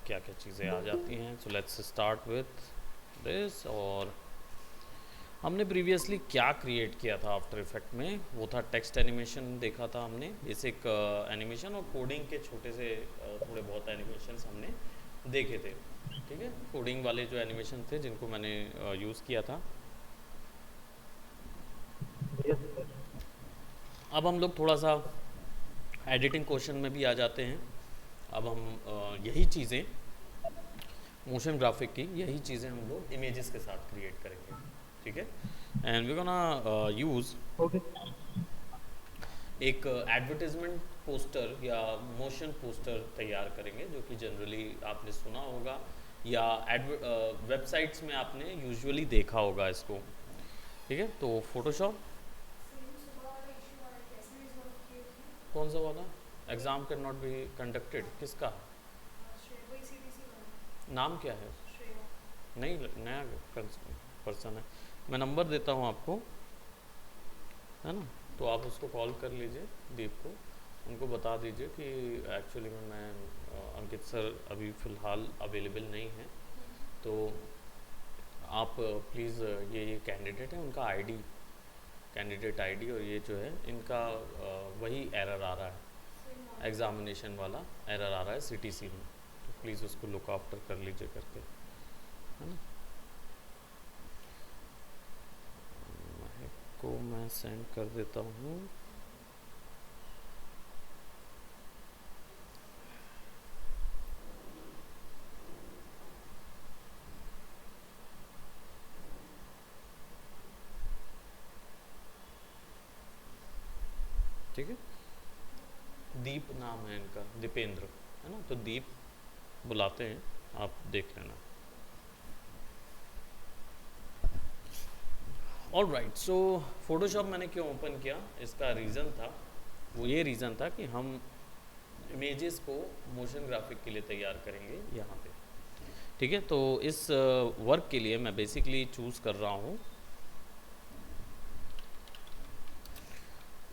क्या क्या चीज़ें आ जाती हैं। So let's start with this. और हमने प्रीवियसली क्या क्रिएट किया था आफ्टर इफेक्ट में, वो था टेक्स्ट एनिमेशन देखा था हमने, बेसिक एनिमेशन और कोडिंग के छोटे से थोड़े बहुत एनिमेशंस हमने देखे थे। ठीक है, कोडिंग वाले जो एनिमेशन थे जिनको मैंने यूज़ किया था। Yes sir. अब हम लोग थोड़ा सा एडिटिंग क्वेश्चन में भी आ जाते हैं। अब हम यही चीज़ें मोशन ग्राफिक की यही चीज़ें हम लोग इमेजेस के साथ क्रिएट करेंगे। ठीक है, and we gonna use okay. एक एडवर्टाइजमेंट पोस्टर या मोशन पोस्टर तैयार करेंगे, जो कि जनरली आपने सुना होगा या वेबसाइट्स में आपने यूजुअली देखा होगा इसको। ठीक है, तो फोटोशॉप कौन सा वाला, exam can not be conducted, किसका नाम क्या है? नहीं, नया पर्सन है। मैं नंबर देता हूँ आपको, है ना, तो आप उसको कॉल कर लीजिए, दीप को, उनको बता दीजिए कि एक्चुअली में मैं अंकित सर अभी फ़िलहाल अवेलेबल नहीं हैं, तो आप प्लीज़ ये कैंडिडेट है, उनका आईडी, कैंडिडेट आईडी और ये जो है इनका वही एरर आ रहा है, एग्ज़ामिनेशन वाला एरर आ रहा है सीटीसी में, तो प्लीज़ उसको लुक आफ्टर कर लीजिए करके, है ना। महक को मैं सेंड कर देता हूँ। ठीक है, दीप नाम है इनका, दीपेंद्र, है ना, तो दीप बुलाते हैं, आप देख लेना। ऑल राइट, सो फोटोशॉप मैंने क्यों ओपन किया, इसका रीज़न था, वो ये रीज़न था कि हम इमेजेस को मोशन ग्राफिक के लिए तैयार करेंगे यहाँ पे। ठीक है, तो इस वर्क के लिए मैं बेसिकली चूज़ कर रहा हूँ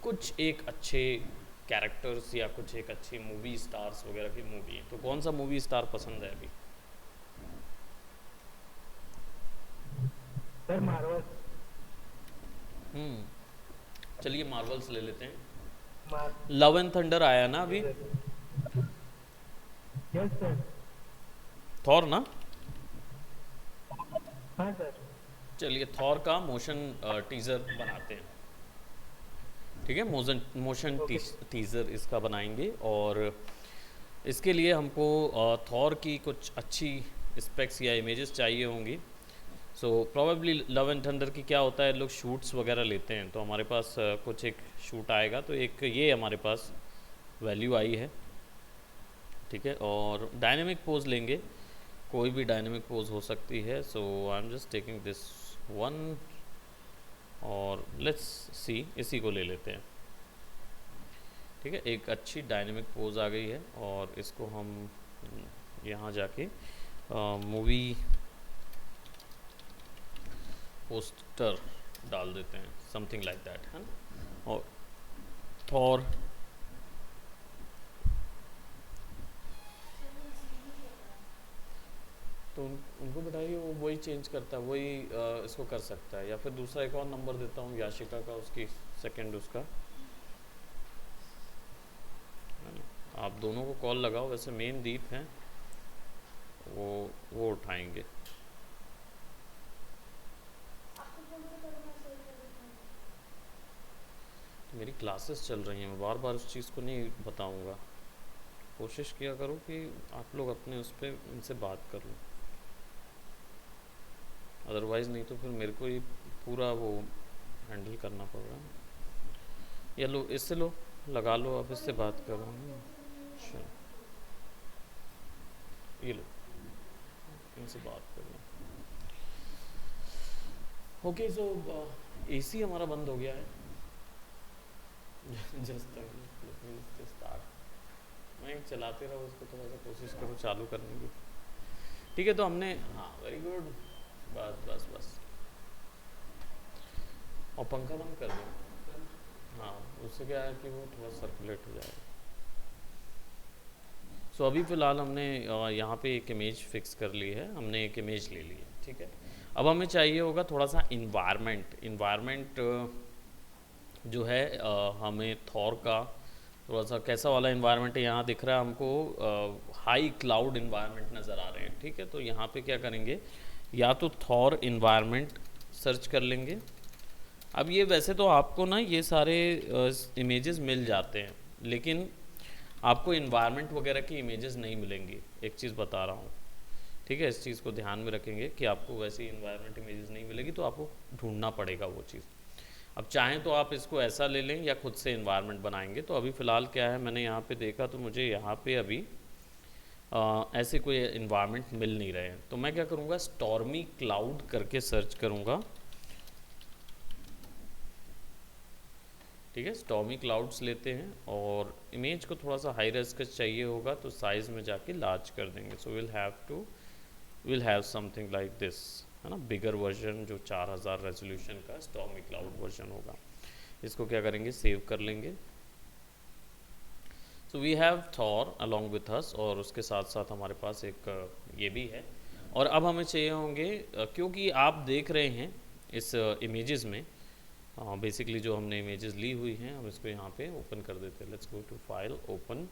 कुछ एक अच्छे कैरेक्टर्स या कुछ एक अच्छी मूवी स्टार्स वगैरह की मूवी। तो कौन सा मूवी स्टार पसंद है अभी? Sir Marvel. चलिए मार्वल्स ले लेते हैं। मार लव एंड थंडर आया ना जी अभी, सर। Yes sir. थॉर ना। हाँ सर। चलिए थॉर का मोशन टीज़र बनाते हैं। ठीक है, मोशन मोशन ओके। टीज़र इसका बनाएंगे, और इसके लिए हमको थॉर की कुछ अच्छी स्पेक्स या इमेजेस चाहिए होंगी। So probably love and thunder की क्या होता है, लोग शूट्स वगैरह लेते हैं, तो हमारे पास कुछ एक शूट आएगा, तो एक ये हमारे पास वैल्यू आई है। ठीक है, और डायनेमिक पोज लेंगे, कोई भी डायनेमिक पोज हो सकती है। So I am just taking this one, और लेट्स सी इसी को ले लेते हैं। ठीक है, एक अच्छी डायनेमिक पोज आ गई है, और इसको हम यहाँ जाके मूवी पोस्टर डाल देते हैं, समथिंग लाइक दैट, है ना। और थॉर, तो उनको बताइए, वो वही चेंज करता है, वही इसको कर सकता है, या फिर दूसरा एक और नंबर देता हूँ याशिका का, उसकी सेकंड उसका, है ना। आप दोनों को कॉल लगाओ, वैसे मेन दीप हैं, वो वो उठाएंगे। मेरी क्लासेस चल रही हैं, मैं बार बार उस चीज़ को नहीं बताऊंगा, कोशिश किया करो कि आप लोग अपने उस पर इनसे बात कर लो, अदरवाइज़ नहीं तो फिर मेरे को ही पूरा वो हैंडल करना पड़ रहा है। या लो इससे लो, लगा लो, अब इससे बात करो। चलो ये लो, इनसे बात कर लो। ओके, सो एसी हमारा बंद हो गया है। जस्ट स्टार्ट, मैं चलाते रहो उसको, थोड़ा सा कोशिश करो चालू करने की। ठीक है, तो हमने, हाँ वेरी गुड, बस बस बस, और पंखा बंद कर दो। हाँ, उससे क्या है कि वो थोड़ा सर्कुलेट हो जाएगा। सो अभी फ़िलहाल हमने यहाँ पे एक इमेज फिक्स कर ली है, हमने एक इमेज ले ली है, ठीक है। अब हमें चाहिए होगा थोड़ा सा इन्वायरमेंट जो है हमें थॉर का थोड़ा सा कैसा वाला इन्वायरमेंट है, यहाँ दिख रहा है हमको हाई क्लाउड इन्वायरमेंट नज़र आ रहे हैं, ठीक है। तो यहाँ पे क्या करेंगे, या तो थॉर इन्वायरमेंट सर्च कर लेंगे। अब ये वैसे तो आपको ना ये सारे इमेजेस मिल जाते हैं, लेकिन आपको इन्वायरमेंट वगैरह की इमेजेस नहीं मिलेंगी, एक चीज़ बता रहा हूँ, ठीक है। इस चीज़ को ध्यान में रखेंगे कि आपको वैसी इन्वायरमेंट इमेजेस नहीं मिलेगी, तो आपको ढूंढना पड़ेगा वो चीज़। अब चाहें तो आप इसको ऐसा ले लें या खुद से इन्वायरमेंट बनाएंगे। तो अभी फ़िलहाल क्या है, मैंने यहाँ पे देखा तो मुझे यहाँ पे अभी ऐसे कोई इन्वायरमेंट मिल नहीं रहे हैं। तो मैं क्या करूँगा, स्टॉर्मी क्लाउड करके सर्च करूँगा, ठीक है। स्टॉर्मी क्लाउड्स लेते हैं और इमेज को थोड़ा सा हाई रेज़ चाहिए होगा तो साइज़ में जाके लार्ज कर देंगे। So will have something like this, है ना, बिगर वर्जन जो 4000 रेजोल्यूशन का स्टॉर्मी क्लाउड वर्जन होगा। इसको क्या करेंगे, सेव कर लेंगे। So we have Thor along with us, और उसके साथ साथ हमारे पास एक ये भी है। और अब हमें चाहिए होंगे क्योंकि आप देख रहे हैं इस इमेजेस में बेसिकली जो हमने इमेजेस ली हुई हैं, हम इसको यहाँ पे ओपन कर देते हैं। Let's go to file, open,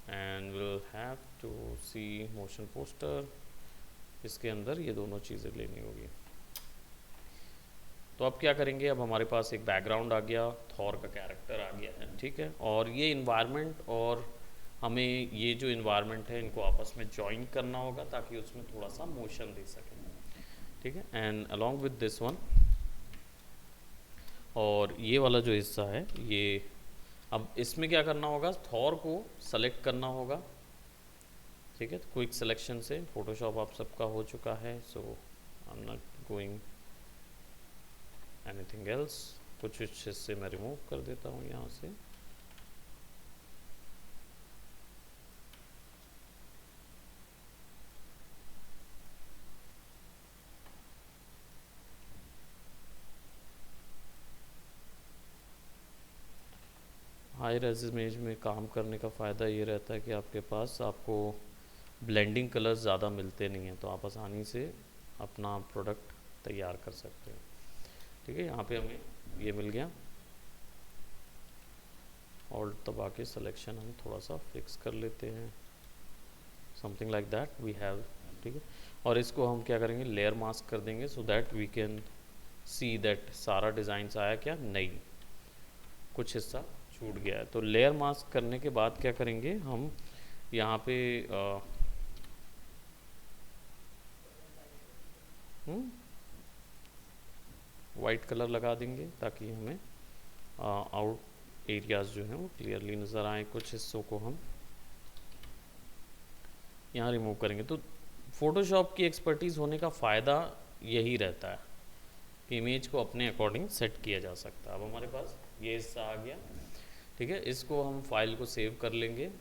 and will have to see motion poster. इसके अंदर ये दोनों चीज़ें लेनी होगी। तो अब क्या करेंगे, अब हमारे पास एक बैकग्राउंड आ गया, थॉर का कैरेक्टर आ गया है, ठीक है। और ये इन्वायरमेंट और हमें ये जो इन्वायरमेंट है इनको आपस में ज्वाइन करना होगा ताकि उसमें थोड़ा सा मोशन दे सकें, ठीक है। And along with this one, और ये वाला जो हिस्सा है ये, अब इसमें क्या करना होगा, थॉर को सेलेक्ट करना होगा, ठीक है। क्विक सिलेक्शन से फोटोशॉप आप सबका हो चुका है, so I am not going anything else. कुछ हिस्से मैं रिमूव कर देता हूँ यहाँ से। हाई रेज़ इमेज में काम करने का फ़ायदा ये रहता है कि आपके पास आपको ब्लेंडिंग कलर्स ज़्यादा मिलते नहीं हैं, तो आप आसानी से अपना प्रोडक्ट तैयार कर सकते हैं, ठीक है। यहाँ पे हमें ये मिल गया, ऑल्ट दबा के सिलेक्शन हम थोड़ा सा फिक्स कर लेते हैं, something like that we have, ठीक है। और इसको हम क्या करेंगे, लेयर मास्क कर देंगे, so that we can see that सारा डिज़ाइंस आया क्या, नहीं, कुछ हिस्सा छूट गया है। तो लेयर मास्क करने के बाद क्या करेंगे, हम यहाँ पे वाइट कलर लगा देंगे ताकि हमें आउट एरियाज जो हैं वो क्लियरली नज़र आए। कुछ हिस्सों को हम यहाँ रिमूव करेंगे। तो फ़ोटोशॉप की एक्सपर्टीज़ होने का फ़ायदा यही रहता है कि इमेज को अपने अकॉर्डिंग सेट किया जा सकता है। अब हमारे पास ये हिस्सा आ गया, ठीक है। इसको हम फाइल को सेव कर लेंगे,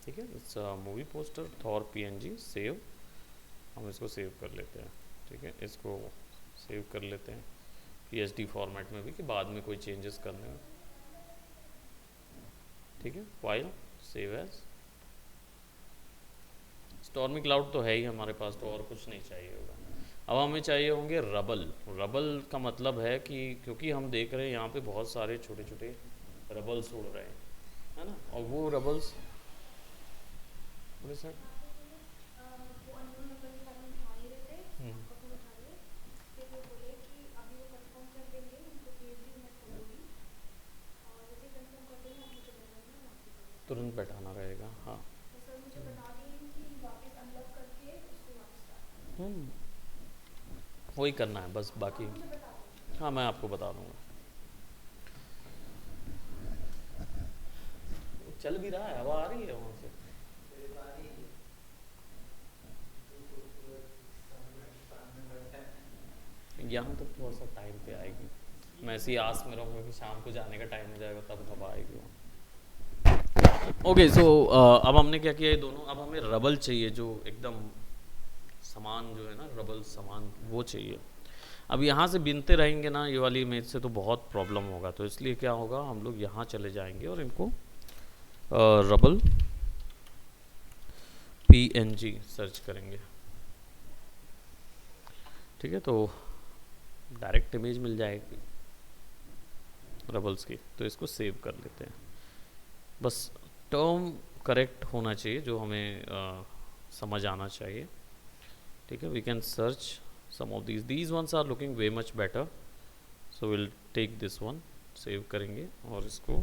ठीक है। It's movie poster Thor PNG save, हम इसको सेव कर लेते हैं, ठीक है। इसको सेव कर लेते हैं PSD फॉर्मेट में भी कि बाद में कोई चेंजेस करने में, ठीक है। File save as, stormy cloud तो है ही हमारे पास, तो और कुछ नहीं चाहिए होगा। अब हमें चाहिए होंगे रबल का मतलब है कि क्योंकि हम देख रहे हैं यहाँ पे बहुत सारे छोटे छोटे रबल्स उड़ रहे हैं, है ना, और वो रबल्स सर तुरंत बैठाना रहेगा, हाँ। वही करना है बस, बाकी हाँ मैं आपको बता दूंगा। चल भी रहा है, हवा आ रही है वहाँ से, यहाँ तक थोड़ा सा टाइम पे आएगी। मैं ऐसी आस में रहूँगा कि शाम को जाने का टाइम हो जाएगा तब हवा आएगी वहाँ। ओके, सो अब हमने क्या किया, ये दोनों, अब हमें रबल चाहिए जो एकदम सामान जो है ना, रबल सामान वो चाहिए। अब यहाँ से बिनते रहेंगे ना ये वाली इमेज से तो बहुत प्रॉब्लम होगा, तो इसलिए क्या होगा, हम लोग यहाँ चले जाएंगे और इनको रबल PNG सर्च करेंगे। ठीक है, तो डायरेक्ट इमेज मिल जाएगी रबल्स की। तो इसको सेव कर लेते हैं। बस टर्म करेक्ट होना चाहिए, जो हमें समझ आना चाहिए। ठीक है, we can search some of these ones are looking way much better, so we'll take this one, save करेंगे और इसको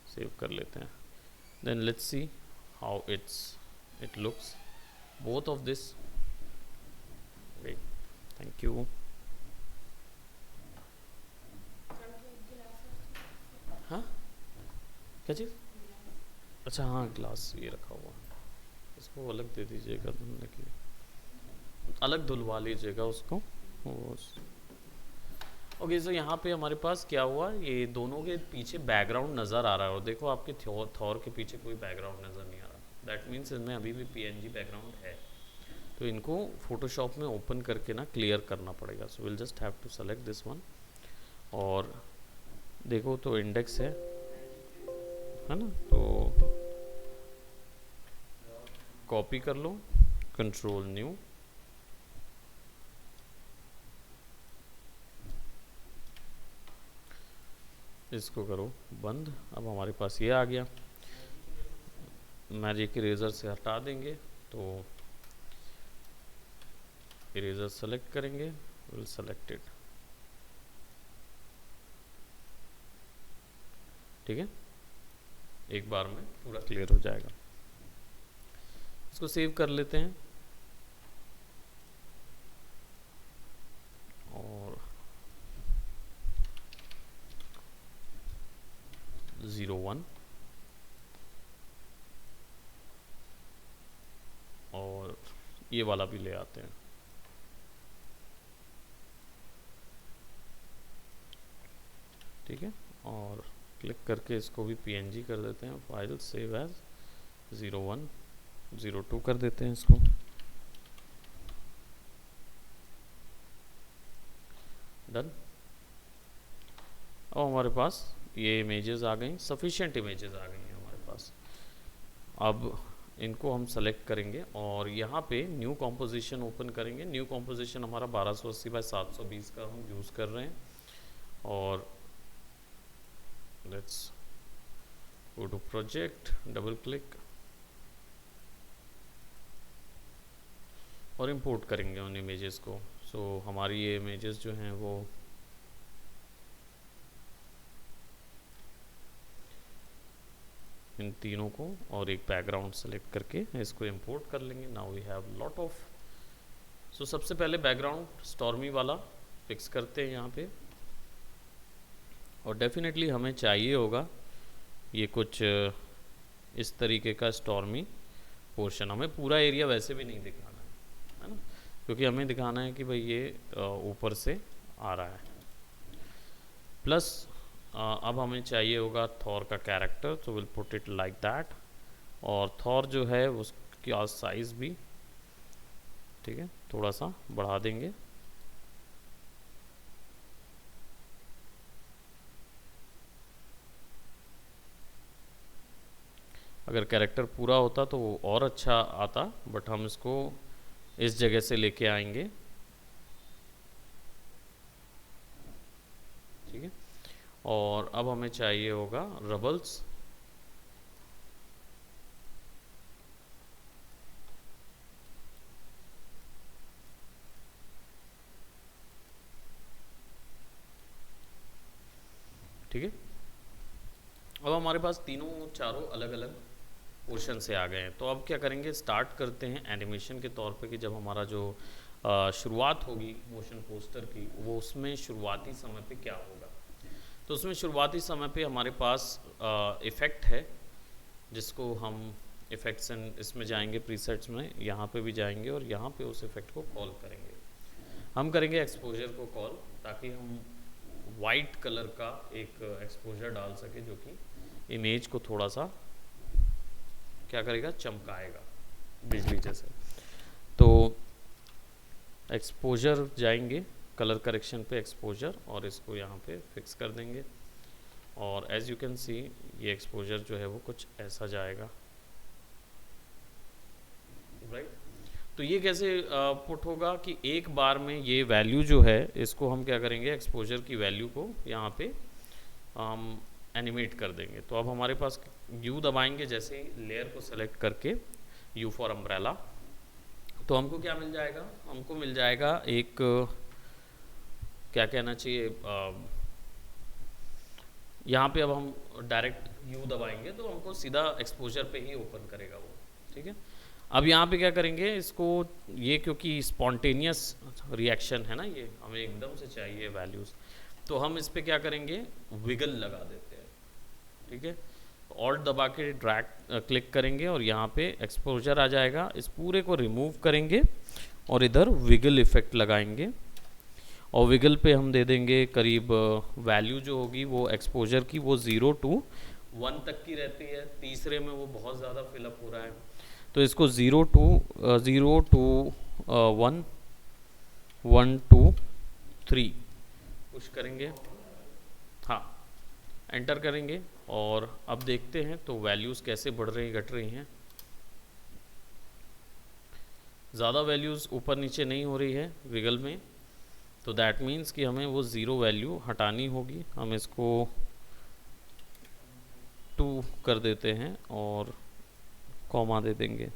सेव कर लेते हैं। then let's see how it looks, both of this। wait, thank you। हाँ, क्या चीज़? अच्छा हाँ, ग्लास ये रखा हुआ, इसको अलग दे दीजिएगा धुलने के लिए, अलग धुलवा लीजिएगा उसको। ओके, सो यहाँ पे हमारे पास क्या हुआ, ये दोनों के पीछे बैकग्राउंड नज़र आ रहा है, और देखो आपके थॉर के पीछे कोई बैकग्राउंड नज़र नहीं आ रहा। दैट मीन्स इनमें अभी भी PNG बैकग्राउंड है, तो इनको फोटोशॉप में ओपन करके ना क्लियर करना पड़ेगा। So will just have to select this one, और देखो तो इंडेक्स है ना, तो कॉपी कर लो, कंट्रोल न्यू, इसको करो बंद। अब हमारे पास ये आ गया, मैजिक इरेजर से हटा देंगे, तो इरेजर सेलेक्ट करेंगे, विल सेलेक्ट इट। ठीक है, एक बार में पूरा क्लियर हो जाएगा। इसको सेव कर लेते हैं, और 01 और ये वाला भी ले आते हैं। ठीक है, और क्लिक करके इसको भी PNG कर देते हैं, फाइल सेव एज 01 02 कर देते हैं इसको। डन। अब हमारे पास ये इमेजेस आ गई, सफिशिएंट इमेजेस आ गई हैं हमारे पास। अब इनको हम सेलेक्ट करेंगे और यहाँ पे न्यू कॉम्पोजिशन ओपन करेंगे। न्यू कॉम्पोजिशन हमारा 1280 बाय 720 का हम यूज़ कर रहे हैं, और let's go to project, double click, और इंपोर्ट करेंगे उन इमेजेस को। सो हमारी ये इमेजेस जो हैं वो इन तीनों को और एक बैकग्राउंड सेलेक्ट करके इसको इंपोर्ट कर लेंगे। Now we have lot of. So सबसे पहले बैकग्राउंड स्टॉर्मी वाला फिक्स करते हैं यहाँ पे, और डेफिनेटली हमें चाहिए होगा ये कुछ इस तरीके का स्टॉर्मी पोर्शन। हमें पूरा एरिया वैसे भी नहीं दिखाना है ना, क्योंकि हमें दिखाना है कि भाई ये ऊपर से आ रहा है। प्लस अब हमें चाहिए होगा थॉर का कैरेक्टर, तो will put it like that. और थॉर जो है उसकी साइज़ भी ठीक है थोड़ा सा बढ़ा देंगे। अगर कैरेक्टर पूरा होता तो वो और अच्छा आता, बट हम इसको इस जगह से लेके आएंगे। ठीक है, और अब हमें चाहिए होगा रबल्स। ठीक है, अब हमारे पास तीनों चारों अलग अलग पोर्शन से आ गए हैं। तो अब क्या करेंगे, स्टार्ट करते हैं एनिमेशन के तौर पे कि जब हमारा जो शुरुआत होगी मोशन पोस्टर की, वो उसमें शुरुआती समय पे क्या होगा। तो उसमें शुरुआती समय पे हमारे पास इफ़ेक्ट है, जिसको हम इफ़ेक्ट्स एंड इसमें जाएंगे, प्रीसेट्स में, यहाँ पे भी जाएंगे और यहाँ पे उस इफ़ेक्ट को कॉल करेंगे। हम करेंगे एक्सपोजर को कॉल, ताकि हम वाइट कलर का एक एक्सपोजर डाल सके, जो कि इमेज को थोड़ा सा क्या करेगा, चमकाएगा बिजली जैसे। तो एक्सपोजर जाएंगे, कलर करेक्शन पे एक्सपोजर, और इसको यहाँ पे फिक्स कर देंगे। और एज यू कैन सी ये एक्सपोजर जो है वो कुछ ऐसा जाएगा, राइट। तो ये कैसे पुट होगा कि एक बार में ये वैल्यू जो है इसको हम क्या करेंगे, एक्सपोजर की वैल्यू को यहाँ पे हम एनिमेट कर देंगे। तो अब हमारे पास यू दबाएंगे जैसे ही लेयर को सेलेक्ट करके, यू फॉर अम्ब्रेला, तो हमको क्या मिल जाएगा, हमको मिल जाएगा एक क्या कहना चाहिए, यहाँ पे अब हम डायरेक्ट यू दबाएंगे तो हमको सीधा एक्सपोजर पे ही ओपन करेगा वो, ठीक है। अब यहाँ पे क्या करेंगे इसको, ये क्योंकि स्पॉन्टेनियस रिएक्शन है ना, ये हमें एकदम से चाहिए वैल्यूज़, तो हम इस पे क्या करेंगे, विगल लगा देते हैं, ठीक है। ऑल्ट दबा के ड्रैग क्लिक करेंगे और यहाँ पे एक्सपोजर आ जाएगा, इस पूरे को रिमूव करेंगे और इधर विगल इफेक्ट लगाएंगे, और विगल पे हम दे देंगे करीब वैल्यू जो होगी वो एक्सपोजर की वो 0 to 1 तक की रहती है, तीसरे में वो बहुत ज़्यादा फिलअप हो रहा है, तो इसको 0 to 1, 1 to 3 पुश करेंगे, हाँ एंटर करेंगे, और अब देखते हैं तो वैल्यूज़ कैसे बढ़ रही घट रही हैं। ज़्यादा वैल्यूज़ ऊपर नीचे नहीं हो रही है विगल में, तो दैट मीन्स कि हमें वो 0 वैल्यू हटानी होगी। हम इसको 2 कर देते हैं और कॉमा दे देंगे,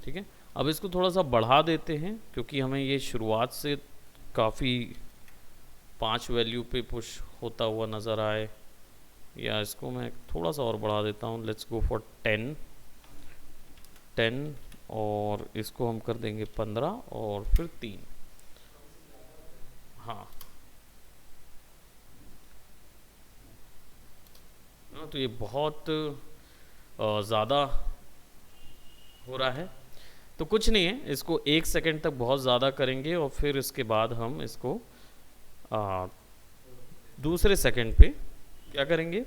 ठीक है। अब इसको थोड़ा सा बढ़ा देते हैं क्योंकि हमें ये शुरुआत से काफ़ी 5 वैल्यू पे पुश होता हुआ नज़र आए, या इसको मैं थोड़ा सा और बढ़ा देता हूँ, लेट्स गो फॉर 10, और इसको हम कर देंगे 15 और फिर 3, हाँ। तो ये बहुत ज़्यादा हो रहा है, तो कुछ नहीं है, इसको 1 सेकेंड तक बहुत ज़्यादा करेंगे और फिर इसके बाद हम इसको दूसरे सेकेंड पे क्या करेंगे,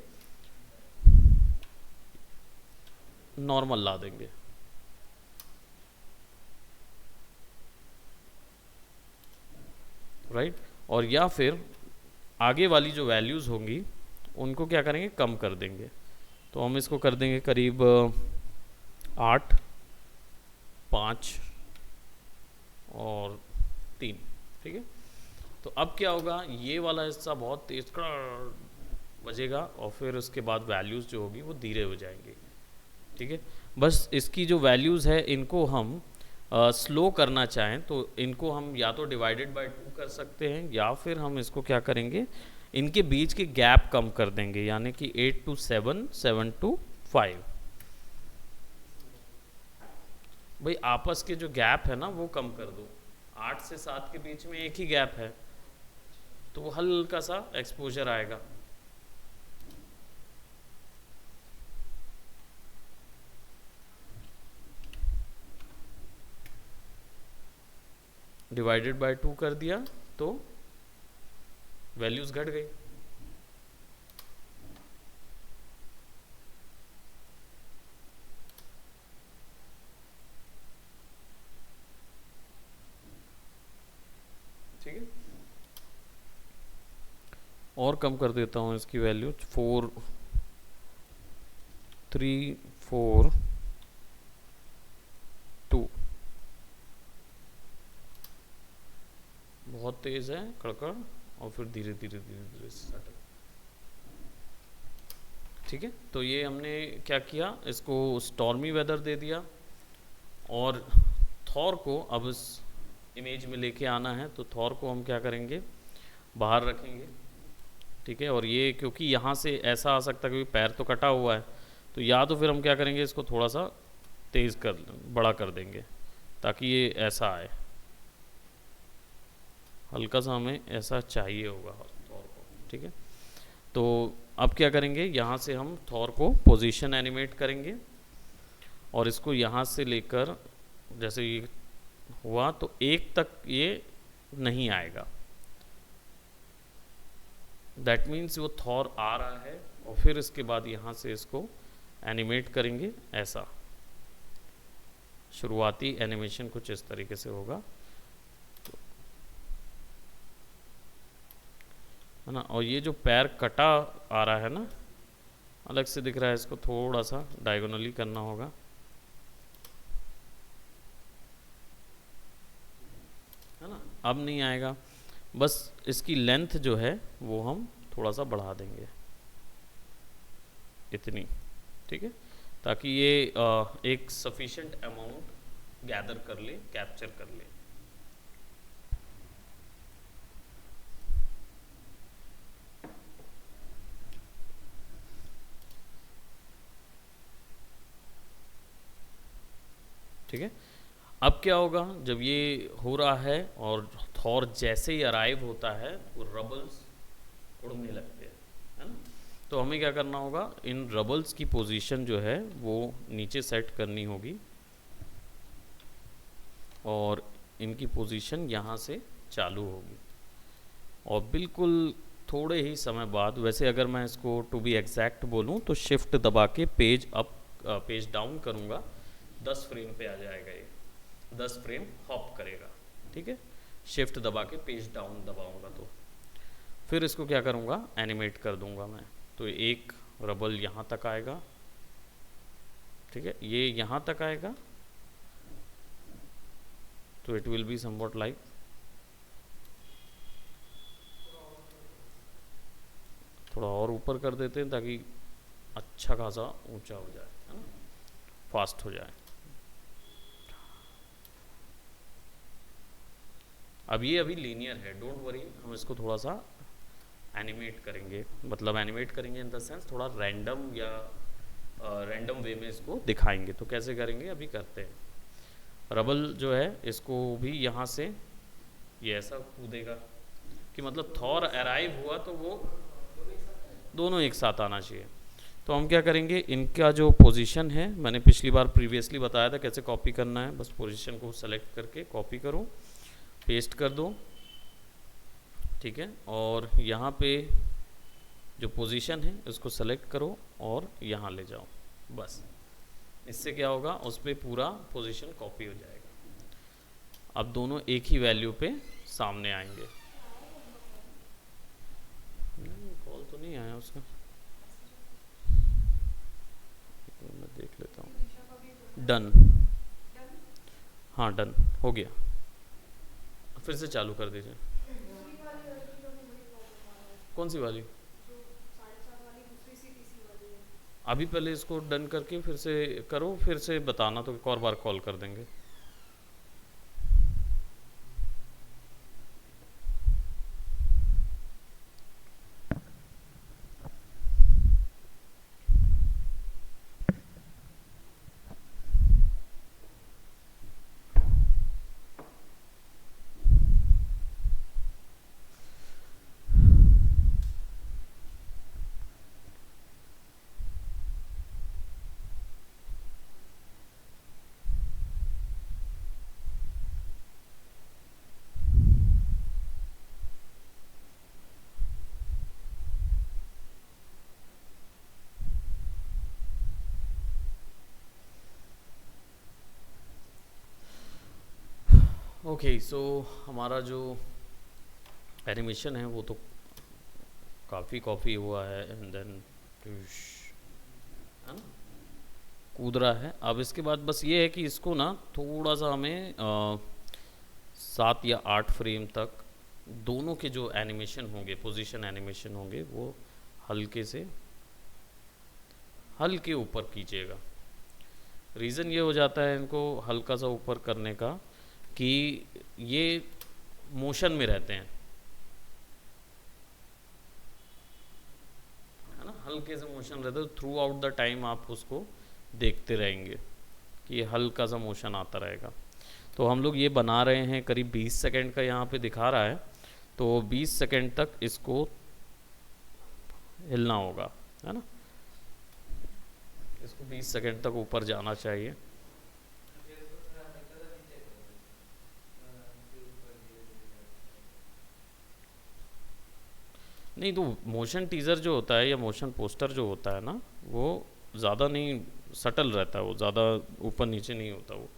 नॉर्मल ला देंगे, राइट। और या फिर आगे वाली जो वैल्यूज़ होंगी उनको क्या करेंगे, कम कर देंगे, तो हम इसको कर देंगे करीब 8, 5 और 3, ठीक है। तो अब क्या होगा, ये वाला हिस्सा बहुत तेज बजेगा और फिर उसके बाद वैल्यूज़ जो होगी वो धीरे हो जाएंगी, ठीक है। बस इसकी जो वैल्यूज़ है इनको हम स्लो करना चाहें तो इनको हम या तो डिवाइडेड बाय 2 कर सकते हैं, या फिर हम इसको क्या करेंगे, इनके बीच के गैप कम कर देंगे, यानी कि 8 to 7, 7 to 5। भाई आपस के जो गैप है ना वो कम कर दो, 8 से 7 के बीच में एक ही गैप है, तो वो हल्का सा एक्सपोजर आएगा, डिवाइडेड बाय 2 कर दिया तो वैल्यूज घट गई, ठीक है। और कम कर देता हूँ इसकी वैल्यू 4, 3, 4, 2, बहुत तेज है कड़कड़, और फिर धीरे धीरे धीरे धीरे सटल, ठीक है। तो ये हमने क्या किया, इसको स्टॉर्मी वेदर दे दिया, और थॉर को अब इस इमेज में लेके आना है, तो थॉर को हम क्या करेंगे, बाहर रखेंगे, ठीक है। और ये क्योंकि यहाँ से ऐसा आ सकता है क्योंकि पैर तो कटा हुआ है, तो या तो फिर हम क्या करेंगे, इसको थोड़ा सा तेज़ कर बड़ा कर देंगे ताकि ये ऐसा आए, हल्का सा हमें ऐसा चाहिए होगा थॉर को, ठीक है। तो अब क्या करेंगे, यहाँ से हम थॉर को पोजीशन एनिमेट करेंगे, और इसको यहाँ से लेकर जैसे ये हुआ तो 1 तक ये नहीं आएगा, दैट मीन्स वो थॉर आ रहा है, और फिर इसके बाद यहाँ से इसको एनिमेट करेंगे ऐसा। शुरुआती एनिमेशन कुछ इस तरीके से होगा, है ना। और ये जो पैर कटा आ रहा है ना, अलग से दिख रहा है, इसको थोड़ा सा डायगोनली करना होगा, है ना। अब नहीं आएगा, बस इसकी लेंथ जो है वो हम थोड़ा सा बढ़ा देंगे, इतनी, ठीक है, ताकि ये एक सफिशिएंट अमाउंट गैदर कर ले, कैप्चर कर ले। ठीक है। अब क्या होगा, जब ये हो रहा है और थॉर जैसे ही अराइव होता है वो रबल्स उड़ने लगते हैं, है ना। तो हमें क्या करना होगा, इन रबल्स की पोजीशन जो है वो नीचे सेट करनी होगी और इनकी पोजीशन यहाँ से चालू होगी। और बिल्कुल थोड़े ही समय बाद, वैसे अगर मैं इसको टू बी एग्जैक्ट बोलूँ तो शिफ्ट दबा के पेज अप पेज डाउन करूँगा, 10 फ्रेम पे आ जाएगा ये, 10 फ्रेम हॉप करेगा, ठीक है। शिफ्ट दबा के पेज डाउन दबाऊंगा तो फिर इसको क्या करूँगा, एनिमेट कर दूंगा मैं। तो एक रबल यहाँ तक आएगा, ठीक है, ये यहाँ तक आएगा, तो it will be somewhat like, थोड़ा और ऊपर कर देते हैं ताकि अच्छा खासा ऊंचा हो जाए, है ना, फास्ट हो जाए। अब ये अभी लीनियर है, डोंट वरी, हम इसको थोड़ा सा एनिमेट करेंगे, मतलब एनिमेट करेंगे इन द सेंस थोड़ा रैंडम या रैंडम वे में इसको दिखाएंगे। तो कैसे करेंगे, अभी करते हैं। रबल जो है इसको भी यहाँ से ये ऐसा कूदेगा कि मतलब थॉर अराइव हुआ तो वो दोनों एक साथ आना चाहिए। तो हम क्या करेंगे, इनका जो पोजीशन है, मैंने पिछली बार प्रीवियसली बताया था कैसे कॉपी करना है, बस पोजीशन को सेलेक्ट करके कॉपी करो, पेस्ट कर दो, ठीक है। और यहाँ पे जो पोजीशन है उसको सेलेक्ट करो और यहाँ ले जाओ, बस इससे क्या होगा, उस पर पूरा पोजीशन कॉपी हो जाएगा। अब दोनों एक ही वैल्यू पे सामने आएंगे। कॉल तो नहीं आया उसका, तो मैं देख लेता हूँ। डन, हाँ डन हो गया, फिर से चालू कर दीजिए। कौन सी वाली? अभी पहले इसको डन करके फिर से करो, फिर से बताना तो एक और बार कॉल कर देंगे। ओके, सो हमारा जो एनिमेशन है वो तो काफ़ी कॉपी हुआ है, एंड देन है ना, कूद रहा है। अब इसके बाद बस ये है कि इसको ना थोड़ा सा हमें 7 या 8 फ्रेम तक दोनों के जो एनिमेशन होंगे, पोजीशन एनिमेशन होंगे, वो हल्के ऊपर कीजिएगा। रीज़न ये हो जाता है इनको हल्का सा ऊपर करने का कि ये मोशन में रहते हैं, है ना, हल्के से मोशन रहता है, तो थ्रू आउट द टाइम आप उसको देखते रहेंगे कि ये हल्का सा मोशन आता रहेगा। तो हम लोग ये बना रहे हैं, करीब 20 सेकंड का यहाँ पे दिखा रहा है, तो 20 सेकंड तक इसको हिलना होगा, है ना, इसको 20 सेकंड तक ऊपर जाना चाहिए। नहीं तो मोशन टीज़र जो होता है या मोशन पोस्टर जो होता है ना, वो ज़्यादा नहीं सटल रहता है, वो ज़्यादा ऊपर नीचे नहीं होता वो।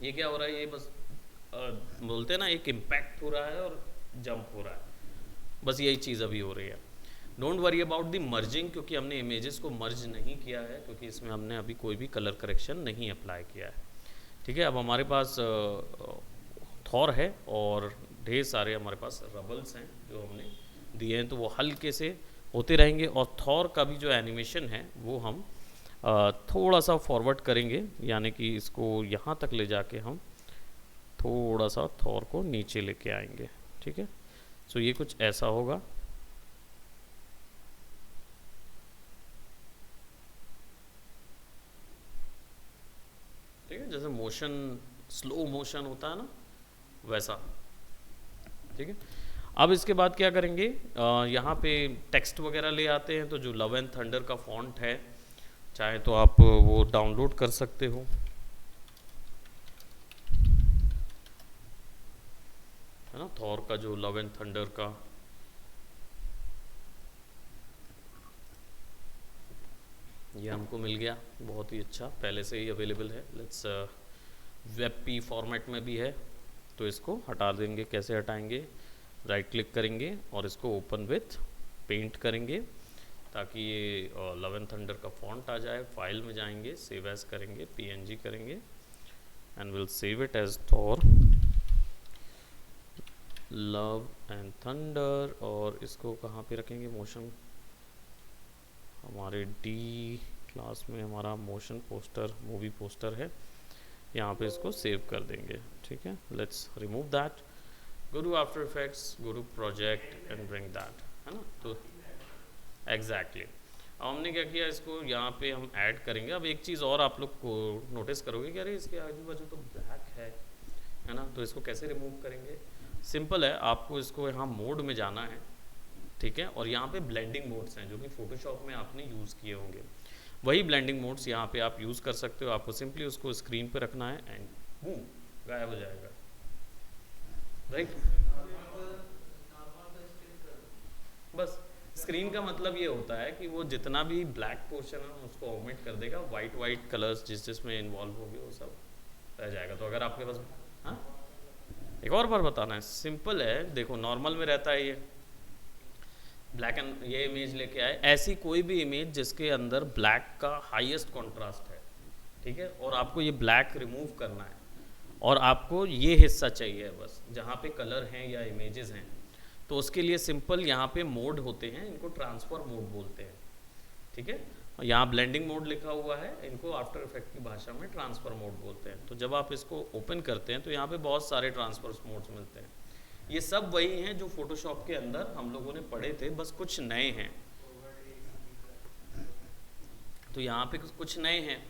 ये क्या हो रहा है, ये बस बोलते हैं ना, एक इम्पैक्ट हो रहा है और जंप हो रहा है, बस यही चीज़ अभी हो रही है। Don't worry about the merging, क्योंकि हमने इमेजेस को मर्ज नहीं किया है, क्योंकि इसमें हमने अभी कोई भी कलर करेक्शन नहीं अप्लाई किया है। ठीक है, अब हमारे पास थॉर है और ढेर सारे हमारे पास रबल्स हैं जो हमने दिए हैं, तो वो हल्के से होते रहेंगे। और थॉर का भी जो एनिमेशन है वो हम थोड़ा सा फॉरवर्ड करेंगे, यानी कि इसको यहाँ तक ले जाके हम थोड़ा सा थॉर को नीचे लेके आएंगे। ठीक है, सो ये कुछ ऐसा होगा। ठीक है, जैसे मोशन, स्लो मोशन होता है ना, वैसा। ठीक है, अब इसके बाद क्या करेंगे, यहाँ पे टेक्स्ट वगैरह ले आते हैं। तो जो लव एंड थंडर का फॉन्ट है, चाहे तो आप वो डाउनलोड कर सकते हो, है ना, थॉर का जो लव एंड थंडर का। ये हमको मिल गया, बहुत ही अच्छा, पहले से ही अवेलेबल है। लेट्स वेब पी फॉर्मेट में भी है, तो इसको हटा देंगे। कैसे हटाएंगे, राइट क्लिक करेंगे और इसको ओपन विथ पेंट करेंगे, ताकि ये लव एंड थंडर का फॉन्ट आ जाए। फाइल में जाएंगे, सेव एज करेंगे, पीएनजी करेंगे and will save it as Thor love and thunder. और इसको कहाँ पे रखेंगे, मोशन, हमारे डी क्लास में हमारा मोशन पोस्टर, मूवी पोस्टर है, यहाँ पे इसको सेव कर देंगे। ठीक है, let's remove that, go to after effects, go to project and bring that, है ना। तो एग्जैक्टली अब हमने क्या किया, इसको यहाँ पे हम ऐड करेंगे। अब एक चीज़ और आप लोग को नोटिस करोगे कि अरे इसके आजू बाजू तो ब्लैक है ना, तो इसको कैसे रिमूव करेंगे। सिंपल है, आपको इसको यहाँ मोड में जाना है। ठीक है, और यहाँ पे ब्लेंडिंग मोड्स हैं जो कि फोटोशॉप में आपने यूज़ किए होंगे, वही ब्लेंडिंग मोड्स यहाँ पे आप यूज़ कर सकते हो। आपको सिंपली उसको स्क्रीन पे रखना है एंड बूम, गायब हो जाएगा। राइट, बस स्क्रीन का मतलब ये होता है कि वो जितना भी ब्लैक पोर्शन है उसको ओमिट कर देगा, वाइट वाइट कलर्स जिसमें इन्वॉल्व होंगे वो सब रह जाएगा। तो अगर आपके पास, हाँ, एक और बार बताना है, सिंपल है। देखो नॉर्मल में रहता है ये ब्लैक एंड, ये इमेज लेके आए, ऐसी कोई भी इमेज जिसके अंदर ब्लैक का हाईएस्ट कॉन्ट्रास्ट है। ठीक है, और आपको ये ब्लैक रिमूव करना है और आपको ये हिस्सा चाहिए बस जहाँ पे कलर हैं या इमेजेस हैं। तो उसके लिए सिंपल यहाँ पे मोड होते हैं, इनको ट्रांसफर मोड बोलते हैं। ठीक है, यहाँ ब्लेंडिंग मोड लिखा हुआ है, इनको आफ्टर इफेक्ट की भाषा में ट्रांसफर मोड बोलते हैं। तो जब आप इसको ओपन करते हैं तो यहाँ पे बहुत सारे ट्रांसफर मोड्स मिलते हैं। ये सब वही हैं जो फोटोशॉप के अंदर हम लोगों ने पढ़े थे, बस कुछ नए हैं। तो यहाँ पे कुछ नए हैं।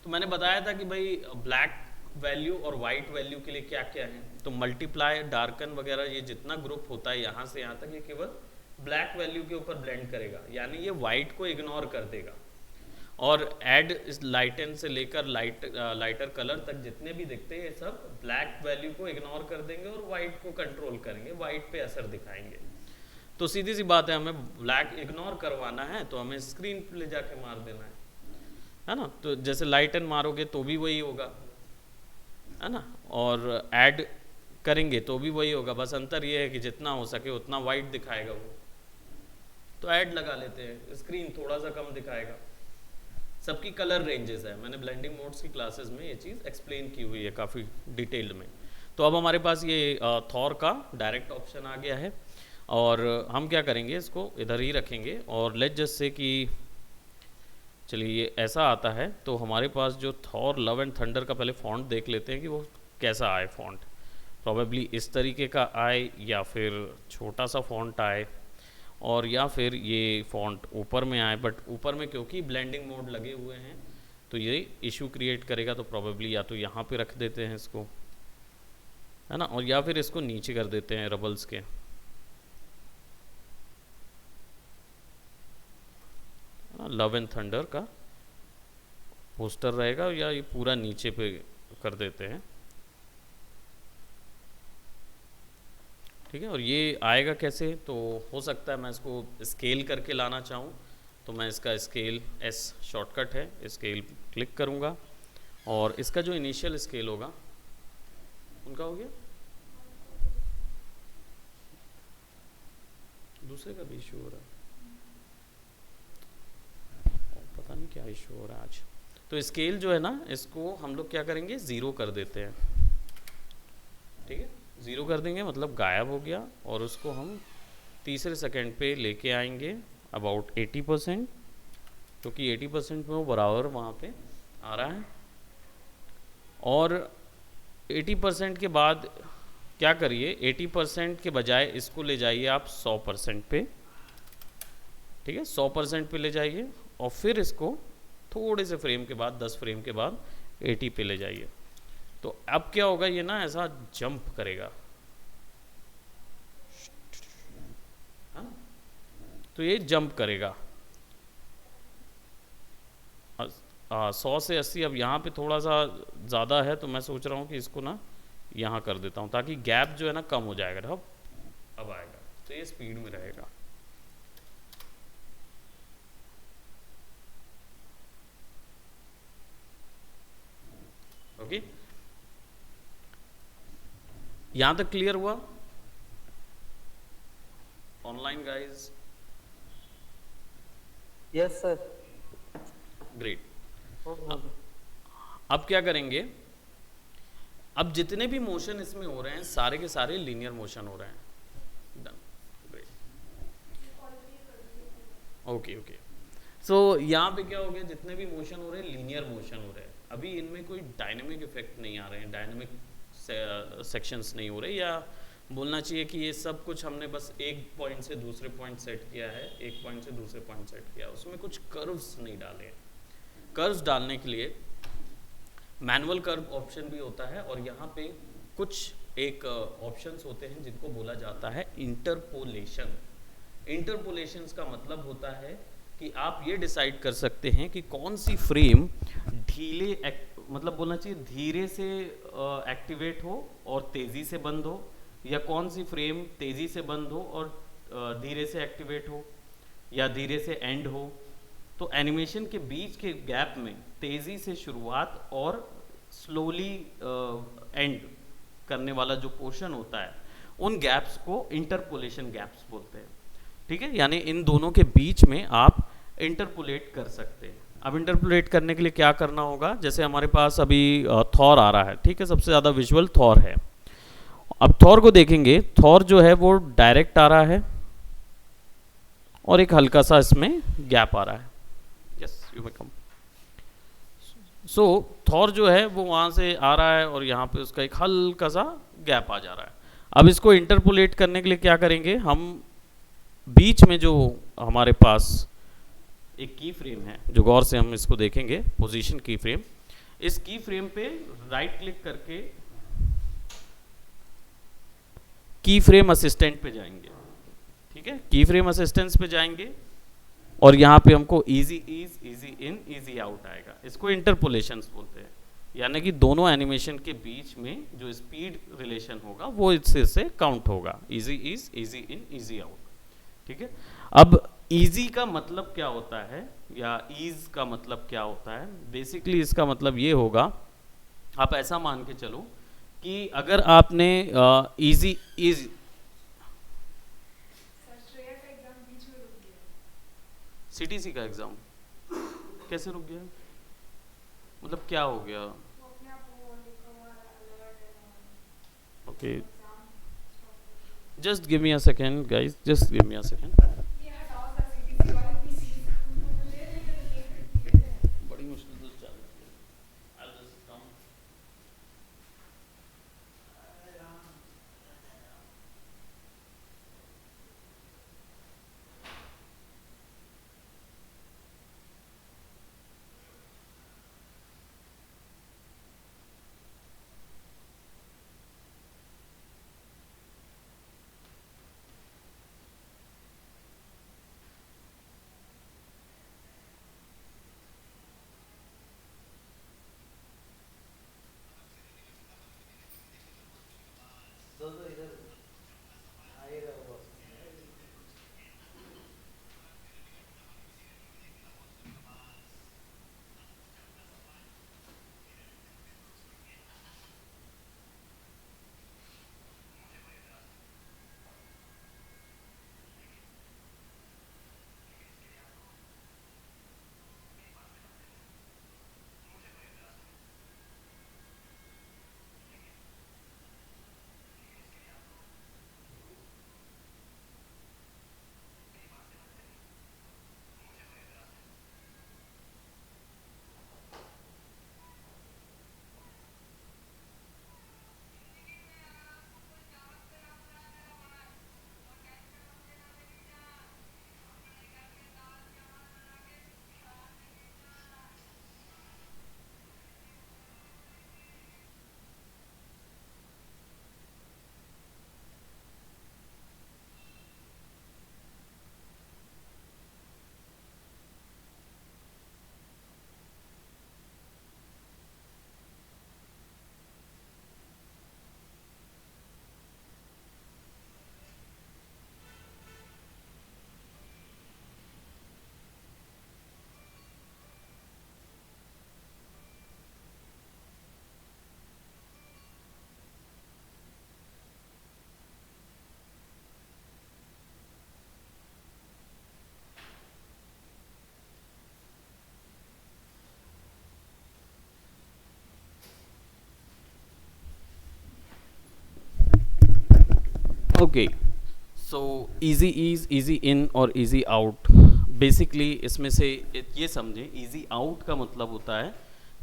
तो मैंने बताया था कि भाई ब्लैक वैल्यू और वाइट वैल्यू के लिए क्या क्या है। तो मल्टीप्लाई, डार्कन वगैरह, ये जितना ग्रुप होता है यहाँ से यहाँ तक, ये केवल ब्लैक वैल्यू के ऊपर ब्लेंड करेगा, यानी ये वाइट को इग्नोर कर देगा। और ऐड इस लाइटन से लेकर लाइटर कलर तक जितने भी दिखते हैं, ये सब ब्लैक वैल्यू को इग्नोर कर देंगे और वाइट को कंट्रोल करेंगे, वाइट पे असर दिखाएंगे। तो सीधी सी बात है, हमें ब्लैक इग्नोर करवाना है तो हमें स्क्रीन पे ले जाके मार देना है ना। तो जैसे लाइटन मारोगे तो भी वही होगा, है ना, और ऐड करेंगे तो भी वही होगा। बस अंतर ये है कि जितना हो सके उतना वाइट दिखाएगा वो। तो ऐड लगा लेते हैं, स्क्रीन थोड़ा सा कम दिखाएगा। सबकी कलर रेंजेस है, मैंने ब्लेंडिंग मोड्स की क्लासेस में ये चीज़ एक्सप्लेन की हुई है काफ़ी डिटेल्ड में। तो अब हमारे पास ये थॉर का डायरेक्ट ऑप्शन आ गया है और हम क्या करेंगे, इसको इधर ही रखेंगे। और लेट जस्ट से कि चलिए ये ऐसा आता है, तो हमारे पास जो थॉर लव एंड थंडर का पहले फॉन्ट देख लेते हैं कि वो कैसा आए। फॉन्ट प्रॉबेबली इस तरीके का आए, या फिर छोटा सा फॉन्ट आए, और या फिर ये फॉन्ट ऊपर में आए। बट ऊपर में क्योंकि ब्लेंडिंग मोड लगे हुए हैं तो ये इशू क्रिएट करेगा। तो प्रॉबेबली या तो यहाँ पे रख देते हैं इसको, है ना, और या फिर इसको नीचे कर देते हैं रबल्स के, लव एंड थंडर का पोस्टर रहेगा, या ये पूरा नीचे पे कर देते हैं। ठीक है, और ये आएगा कैसे, तो हो सकता है मैं इसको स्केल करके लाना चाहूँ, तो मैं इसका स्केल एस शॉर्टकट है, स्केल क्लिक करूँगा और इसका जो इनिशियल स्केल होगा उनका हो गया, दूसरे का भी इशू हो रहा है, पता नहीं क्या इशू हो रहा है आज। तो स्केल जो है ना, इसको हम लोग क्या करेंगे, ज़ीरो कर देते हैं। ठीक है, ज़ीरो कर देंगे मतलब गायब हो गया, और उसको हम तीसरे सेकंड पे लेके आएंगे अबाउट 80%, क्योंकि 80% में वो बराबर वहाँ पे आ रहा है। और 80% के बाद क्या करिए, 80% के बजाय इसको ले जाइए आप 100% पे। ठीक है, 100% पे ले जाइए और फिर इसको थोड़े से फ्रेम के बाद, 10 फ्रेम के बाद 80 पे ले जाइए। तो अब क्या होगा, ये ना ऐसा जंप करेगा, हाँ, तो ये जंप करेगा 100 से 80। अब यहाँ पे थोड़ा सा ज़्यादा है, तो मैं सोच रहा हूँ कि इसको ना यहाँ कर देता हूँ, ताकि गैप जो है ना कम हो जाएगा। अब आएगा तो ये स्पीड में रहेगा। ओके, यहाँ तक क्लियर हुआ online guys? Yes sir. Great. अब क्या करेंगे, अब जितने भी मोशन इसमें हो रहे हैं सारे के सारे लीनियर मोशन हो रहे हैं। Done, great. ओके ओके, सो यहाँ पे क्या हो गया, जितने भी मोशन हो रहे हैं लीनियर मोशन हो रहे हैं। अभी इनमें कोई डायनेमिक इफेक्ट नहीं आ रहे हैं, डायनेमिक सेक्शंस नहीं हो रहे, या बोलना चाहिए कि ये सब कुछ हमने बस एक पॉइंट से दूसरे पॉइंट सेट किया है, एक पॉइंट से दूसरे पॉइंट सेट किया, उसमें कुछ कर्व्स नहीं डाले हैं। कर्व्स डालने के लिए मैनुअल कर्व ऑप्शन भी होता है, और यहाँ पे कुछ एक ऑप्शंस होते हैं जिनको बोला जाता है इंटरपोलेशन। इंटरपोलेशंस का मतलब होता है कि आप ये डिसाइड कर सकते हैं कि कौन सी फ्रेम मतलब बोलना चाहिए धीरे से एक्टिवेट हो और तेज़ी से बंद हो, या कौन सी फ्रेम तेज़ी से बंद हो और धीरे से एक्टिवेट हो, या धीरे से एंड हो। तो एनिमेशन के बीच के गैप में तेज़ी से शुरुआत और स्लोली एंड करने वाला जो पोर्शन होता है, उन गैप्स को इंटरपोलेशन गैप्स बोलते हैं। ठीक है, यानी इन दोनों के बीच में आप इंटरपोलेट कर सकते हैं। अब इंटरपोलेट करने के लिए क्या करना होगा, जैसे हमारे पास अभी थॉर आ रहा है, ठीक है, सबसे ज़्यादा विजुअल थॉर है। अब थॉर को देखेंगे, थॉर जो है वो डायरेक्ट आ रहा है और एक हल्का सा इसमें गैप आ रहा है। Yes, you may come. So Thor जो है वो वहाँ से आ रहा है और यहाँ पे उसका एक हल्का सा गैप आ जा रहा है। अब इसको इंटरपोलेट करने के लिए क्या करेंगे, हम बीच में जो हमारे पास एक की फ्रेम है, जो गौर से हम इसको देखेंगे, पोजीशन की फ्रेम, इस की फ्रेम पे राइट क्लिक करके की फ्रेम असिस्टेंट पे जाएंगे। ठीक है, की फ्रेम असिस्टेंस पे जाएंगे और यहाँ पे हमको easy ease, easy in, easy out आएगा। इसको इंटरपोलेशंस बोलते हैं, यानी कि दोनों एनिमेशन के बीच में जो स्पीड रिलेशन होगा वो इससे से काउंट होगा, easy ease, easy in, easy out. ठीक है, अब इजी का मतलब क्या होता है या ईज का मतलब क्या होता है, बेसिकली इसका मतलब ये होगा, आप ऐसा मान के चलो कि अगर आपने इजी इज सीटीसी का एग्जाम कैसे रुक गया, मतलब क्या हो गया? Okay, just give me a second guys, just give me a second. बड़ी मुश्किल से चल रही है। I'll just come. Okay, so easy ease, easy in और इजी आउट, बेसिकली इसमें से ये समझें, इजी आउट का मतलब होता है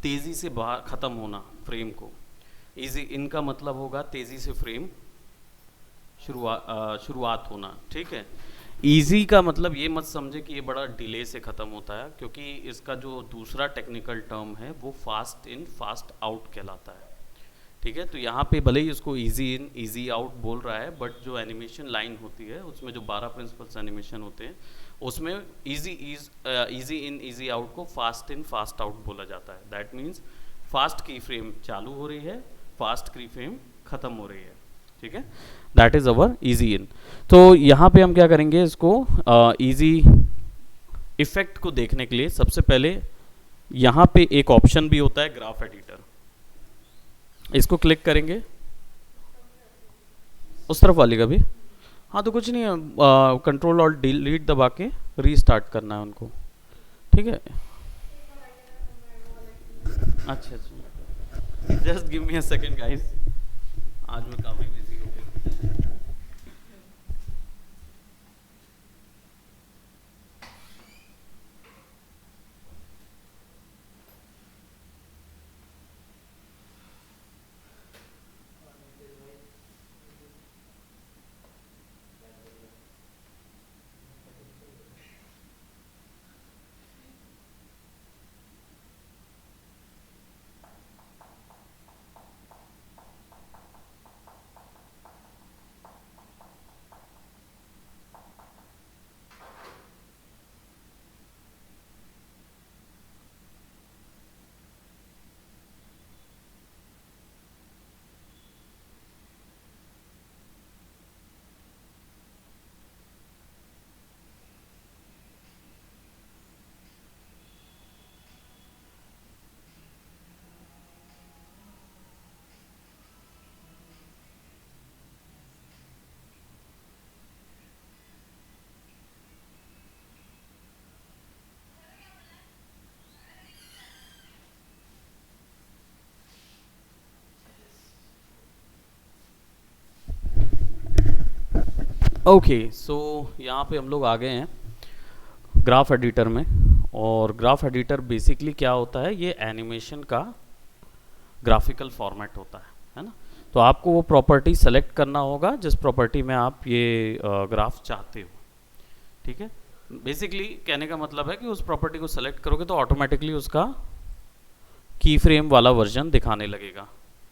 तेज़ी से बाहर ख़त्म होना फ्रेम को, इजी इन का मतलब होगा तेज़ी से फ्रेम शुरुआत होना, ठीक है। इजी का मतलब ये मत समझे कि ये बड़ा डिले से ख़त्म होता है, क्योंकि इसका जो दूसरा टेक्निकल टर्म है वो फास्ट इन फास्ट आउट कहलाता है, ठीक है। तो यहाँ पे भले ही इसको इजी इन इजी आउट बोल रहा है, बट जो एनिमेशन लाइन होती है उसमें जो 12 प्रिंसिपल्स एनिमेशन होते हैं उसमें इजी इन इजी आउट को फास्ट इन फास्ट आउट बोला जाता है। दैट मीन्स फास्ट की फ्रेम चालू हो रही है, फास्ट की फ्रेम ख़त्म हो रही है, ठीक है। That is our easy in. तो यहाँ पे हम क्या करेंगे, इसको इजी इफेक्ट को देखने के लिए सबसे पहले यहाँ पे एक ऑप्शन भी होता है ग्राफ एडिटर, इसको क्लिक करेंगे, उस तरफ वाली का भी, हाँ तो कुछ नहीं है, कंट्रोल और डिलीट दबा के रीस्टार्ट करना है उनको, ठीक है। अच्छा अच्छा, just give me a second guys, आज मैं काफ़ी बिजी हो गया। ओके, सो यहाँ पे हम लोग आ गए हैं ग्राफ एडिटर में, और ग्राफ एडिटर बेसिकली क्या होता है, ये एनिमेशन का ग्राफिकल फॉर्मेट होता है ना। तो आपको वो प्रॉपर्टी सेलेक्ट करना होगा जिस प्रॉपर्टी में आप ये ग्राफ चाहते हो, ठीक है। बेसिकली कहने का मतलब है कि उस प्रॉपर्टी को सेलेक्ट करोगे तो ऑटोमेटिकली उसका की फ्रेम वाला वर्जन दिखाने लगेगा,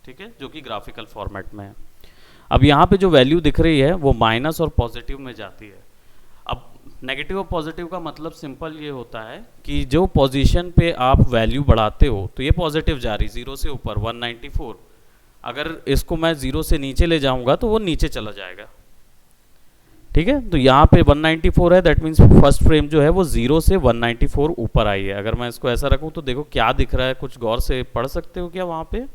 ठीक है, जो कि ग्राफिकल फॉर्मेट में है। अब यहाँ पे जो वैल्यू दिख रही है वो माइनस और पॉजिटिव में जाती है। अब नेगेटिव और पॉजिटिव का मतलब सिंपल ये होता है कि जो पोजीशन पे आप वैल्यू बढ़ाते हो तो ये पॉजिटिव जा रही, 0 से ऊपर 194, अगर इसको मैं 0 से नीचे ले जाऊंगा तो वो नीचे चला जाएगा, ठीक है। तो यहाँ पे 194 है, दैट मीन्स फर्स्ट फ्रेम जो है वो 0 से 194 ऊपर आई है। अगर मैं इसको ऐसा रखूँ तो देखो क्या दिख रहा है, कुछ गौर से पढ़ सकते हो क्या वहाँ पे,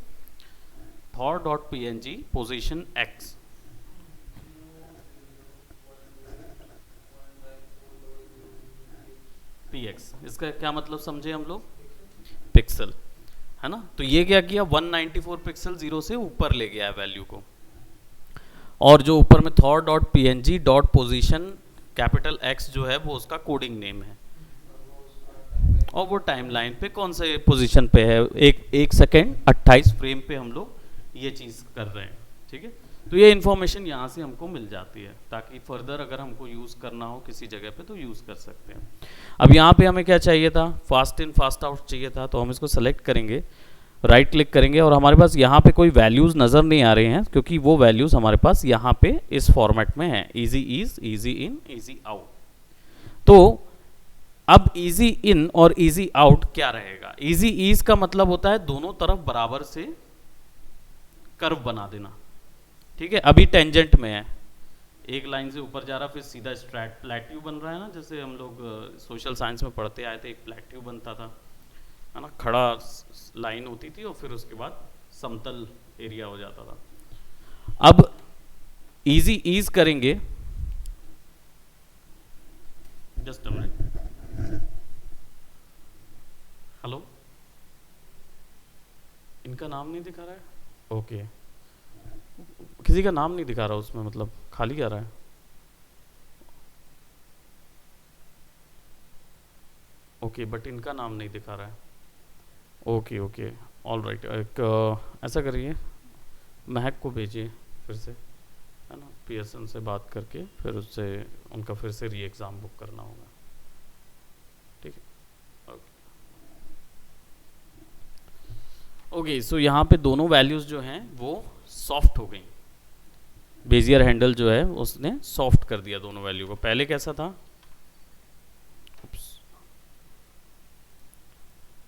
thor.png पोजीशन x, px, इसका क्या मतलब समझे हम लोग, पिक्सल, है ना। तो ये क्या किया, 194 पिक्सल 0 से ऊपर ले गया है वैल्यू को, और जो ऊपर में thor.png dot position capital x जो है वो उसका कोडिंग नेम है, और वो टाइमलाइन पे कौन से पोजीशन पे है, एक सेकेंड 28 फ्रेम पे हम लोग ये चीज़ कर रहे हैं, ठीक है। तो ये इन्फॉर्मेशन यहाँ से हमको मिल जाती है ताकि फर्दर अगर हमको यूज़ करना हो किसी जगह पे तो यूज़ कर सकते हैं। अब यहाँ पे हमें क्या चाहिए था, फास्ट इन फास्ट आउट चाहिए था, तो हम इसको सेलेक्ट करेंगे, राइट क्लिक करेंगे, और हमारे पास यहाँ पे कोई वैल्यूज़ नज़र नहीं आ रहे हैं क्योंकि वो वैल्यूज़ हमारे पास यहाँ पे इस फॉर्मेट में है, easy ease, easy in, easy out. तो अब इजी इन और इजी आउट क्या रहेगा, इजी ईज का मतलब होता है दोनों तरफ बराबर से कर्व बना देना, ठीक है। अभी टेंजेंट में है, एक लाइन से ऊपर जा रहा फिर सीधा स्ट्रैट प्लेट्यू बन रहा है ना, जैसे हम लोग सोशल साइंस में पढ़ते आए थे, एक प्लेट्यू बनता था, है ना, खड़ा लाइन होती थी और फिर उसके बाद समतल एरिया हो जाता था। अब इजी ईज करेंगे, जस्ट अ मिनट, हेलो, इनका नाम नहीं दिखा रहा है, ओके, किसी का नाम नहीं दिखा रहा उसमें, मतलब खाली आ रहा है। ओके, बट इनका नाम नहीं दिखा रहा है। Okay okay, all right. एक ऐसा करिए, महक को भेजिए फिर से, है ना, पियर्सन से बात करके फिर उससे उनका फिर से री एग्ज़ाम बुक करना होगा। ठीक है, ओके ओके। सो यहाँ पे दोनों वैल्यूज़ जो हैं वो सॉफ्ट हो गई। बेजियर हैंडल जो है उसने सॉफ्ट कर दिया दोनों वैल्यू को। पहले कैसा था,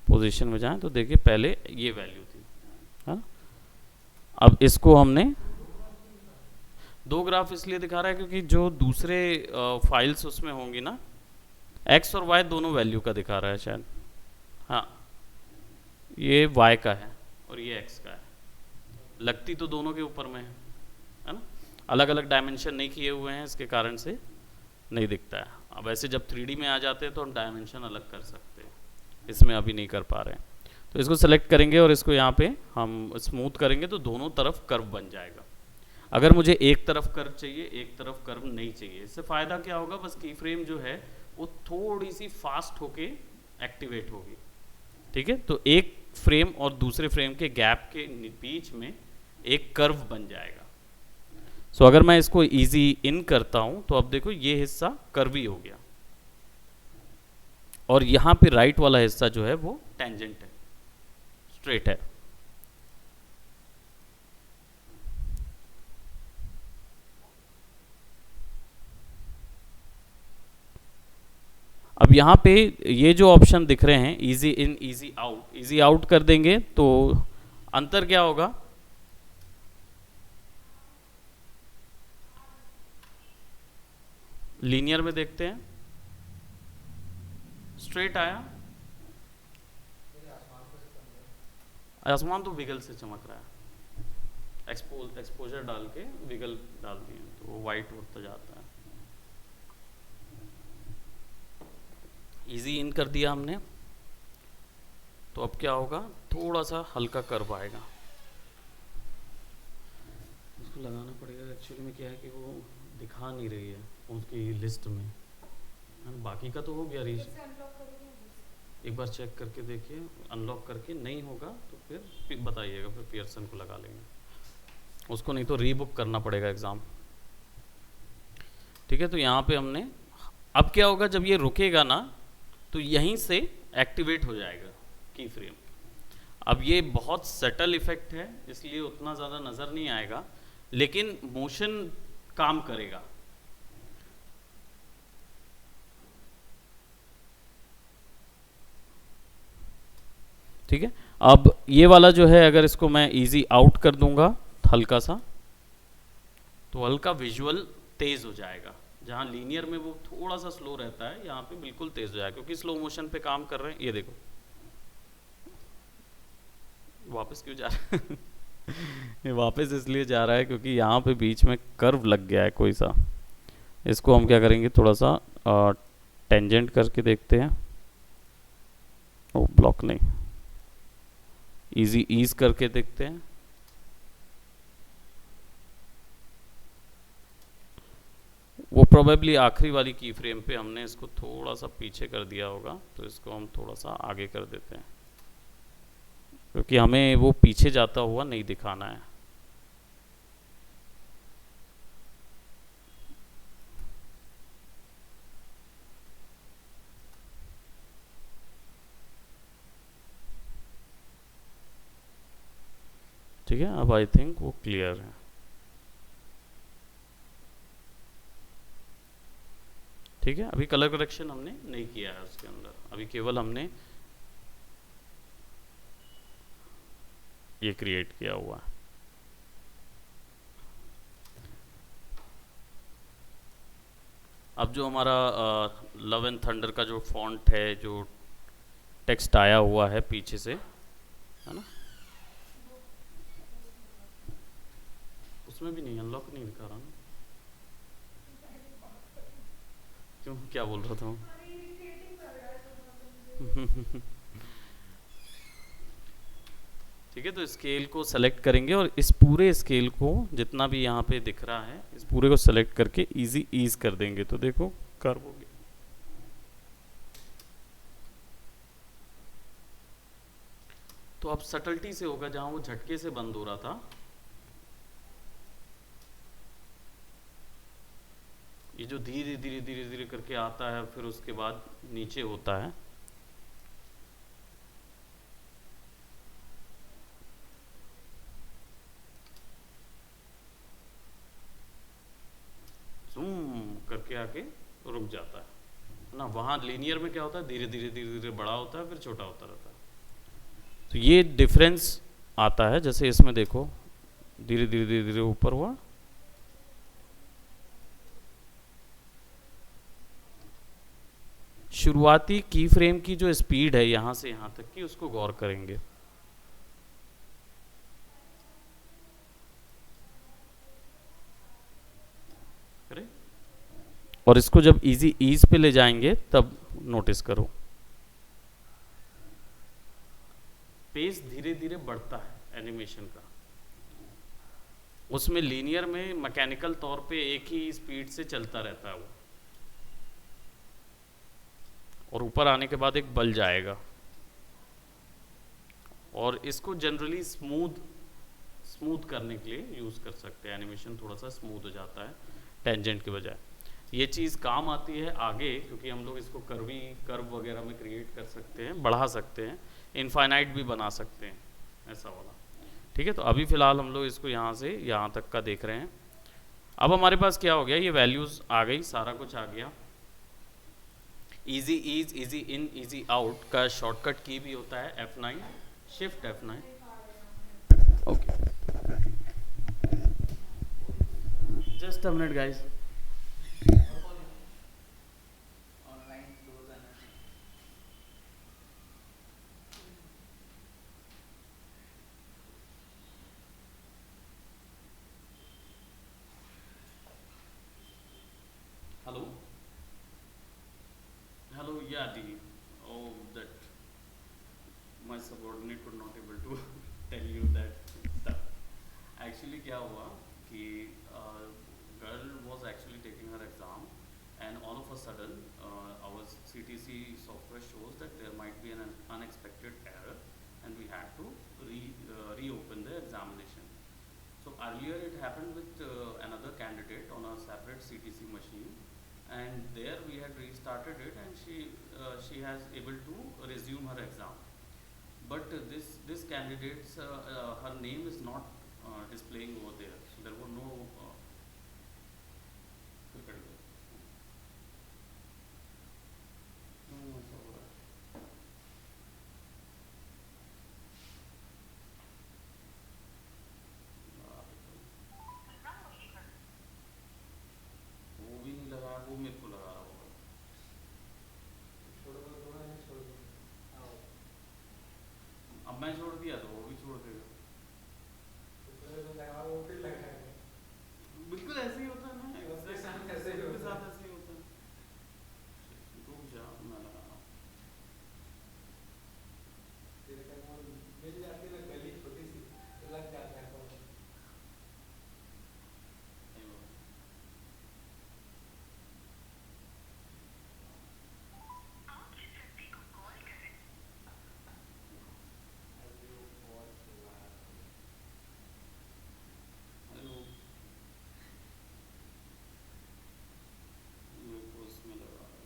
पोजीशन में जाएं तो देखिए पहले ये वैल्यू थी, हाँ। अब इसको हमने दो ग्राफ इसलिए दिखा रहा है क्योंकि जो दूसरे फाइल्स उसमें होंगी ना, एक्स और वाई दोनों वैल्यू का दिखा रहा है शायद, हाँ। ये वाई का है और ये एक्स का है, लगती तो दोनों के ऊपर में है ना। अलग अलग डायमेंशन नहीं किए हुए हैं, इसके कारण से नहीं दिखता है। अब ऐसे जब 3D में आ जाते हैं तो हम डायमेंशन अलग कर सकते हैं, इसमें अभी नहीं कर पा रहे हैं। तो इसको सेलेक्ट करेंगे और इसको यहाँ पे हम स्मूथ करेंगे तो दोनों तरफ कर्व बन जाएगा। अगर मुझे एक तरफ कर्व चाहिए, एक तरफ कर्व नहीं चाहिए, इससे फ़ायदा क्या होगा, बस की फ्रेम जो है वो थोड़ी सी फास्ट होके एक्टिवेट होगी। ठीक है, तो एक फ्रेम और दूसरे फ्रेम के गैप के बीच में एक कर्व बन जाएगा। सो अगर मैं इसको इजी इन करता हूं तो अब देखो ये हिस्सा कर्वी हो गया और यहां पे राइट वाला हिस्सा जो है वो टेंजेंट है, स्ट्रेट है। अब यहाँ पे ये जो ऑप्शन दिख रहे हैं, इजी इन इजी आउट कर देंगे तो अंतर क्या होगा, लीनियर में देखते हैं, स्ट्रेट आया, आसमान तो विगल से चमक रहा है, एक्सपोजर डाल के विगल डाल दिए तो वो वाइट होता जाता है। इजी इन कर दिया हमने, तो अब क्या होगा, थोड़ा सा हल्का कर्व आएगा। इसको लगाना पड़ेगा, एक्चुअली में क्या है कि वो दिखा नहीं रही है उसकी लिस्ट में, बाकी का तो हो गया रीच। एक बार चेक करके देखिए, अनलॉक करके नहीं होगा तो फिर बताइएगा, फिर पियर्सन को लगा लेंगे उसको, नहीं तो रीबुक करना पड़ेगा एग्ज़ाम। ठीक है, तो यहाँ पे हमने, अब क्या होगा जब ये रुकेगा ना तो यहीं से एक्टिवेट हो जाएगा की फ्रेम। अब ये बहुत सटल इफेक्ट है इसलिए उतना ज़्यादा नज़र नहीं आएगा, लेकिन मोशन काम करेगा। ठीक है, अब ये वाला जो है अगर इसको मैं इजी आउट कर दूंगा हल्का सा, तो हल्का विजुअल तेज हो जाएगा। जहाँ लीनियर में वो थोड़ा सा स्लो रहता है, यहाँ पे बिल्कुल तेज हो जाएगा क्योंकि स्लो मोशन पे काम कर रहे हैं। ये देखो वापस क्यों जा रहा है ये वापस इसलिए जा रहा है क्योंकि यहाँ पे बीच में कर्व लग गया है कोई सा। इसको हम क्या करेंगे, थोड़ा सा टेंजेंट करके देखते हैं। ओ ब्लॉक नहीं, इजी ईज करके देखते हैं। वो प्रोबेबली आखिरी वाली की फ्रेम पे हमने इसको थोड़ा सा पीछे कर दिया होगा, तो इसको हम थोड़ा सा आगे कर देते हैं क्योंकि हमें वो पीछे जाता हुआ नहीं दिखाना है। ठीक है, अब आई थिंक वो क्लियर है। ठीक है, अभी कलर करेक्शन हमने नहीं किया है उसके अंदर, अभी केवल हमने ये क्रिएट किया हुआ है। अब जो हमारा लव एंड थंडर का जो फॉन्ट है, जो टेक्स्ट आया हुआ है पीछे से, है ना, उसमें भी नहीं, अनलॉक नहीं दिखा रहा ना, क्यों, क्या बोल रहा था ठीक है, तो स्केल को सेलेक्ट करेंगे और इस पूरे स्केल को जितना भी यहाँ पे दिख रहा है इस पूरे को सेलेक्ट करके इजी ईज कर देंगे, तो देखो कर्व हो गया। तो अब सटल्टी से होगा, जहां वो झटके से बंद हो रहा था ये जो धीरे धीरे धीरे धीरे करके आता है फिर उसके बाद नीचे होता है, जूम करके आके रुक जाता है ना। वहाँ लीनियर में क्या होता है, धीरे धीरे धीरे धीरे बड़ा होता है फिर छोटा होता रहता है। तो ये डिफरेंस आता है, जैसे इसमें देखो धीरे धीरे धीरे धीरे ऊपर हुआ, शुरुआती की फ्रेम की जो स्पीड है यहाँ से यहाँ तक की उसको गौर करेंगे। और इसको जब इजी ईज पे ले जाएंगे तब नोटिस करो पेस धीरे धीरे बढ़ता है एनिमेशन का। उसमें लीनियर में मैकेनिकल तौर पे एक ही स्पीड से चलता रहता है वो, और ऊपर आने के बाद एक बल जाएगा। और इसको जनरली स्मूथ करने के लिए यूज़ कर सकते हैं, एनिमेशन थोड़ा सा स्मूथ हो जाता है टेंजेंट के बजाय। ये चीज़ काम आती है आगे, क्योंकि हम लोग इसको कर्व वगैरह में क्रिएट कर सकते हैं, बढ़ा सकते हैं, इनफाइनाइट भी बना सकते हैं ऐसा वाला। ठीक है, तो अभी फ़िलहाल हम लोग इसको यहाँ से यहाँ तक का देख रहे हैं। अब हमारे पास क्या हो गया, ये वैल्यूज़ आ गई, सारा कुछ आ गया। Easy ease, easy in, easy out का शॉर्टकट की भी होता है F9, shift F9। Okay, just a minute guys. Hello? Hello, yeah, Dee. Oh, that my subordinate could not able to tell you that stuff. Actually, क्या हुआ कि girl was actually taking her exam, and all of a sudden, our CTC software shows that there might be an unexpected error, and we had to reopen the examination. So earlier it happened with another candidate on a separate CTC machine, and there we had restarted it, and she has able to resume her exam. But this candidate's her name is not displaying over there, so there were no. वो भी नहीं लगा, वो मेरे को लगा रहा होगा। अब मैं छोड़ दिया तो वो भी छोड़ देगा। बिल्कुल ऐसे ही होता है ना, सबके साथ ऐसे ही होता है। रुक जा, मैं लगा रहा हूँ। हेलो, मेरे को इसमें लगा रहा है।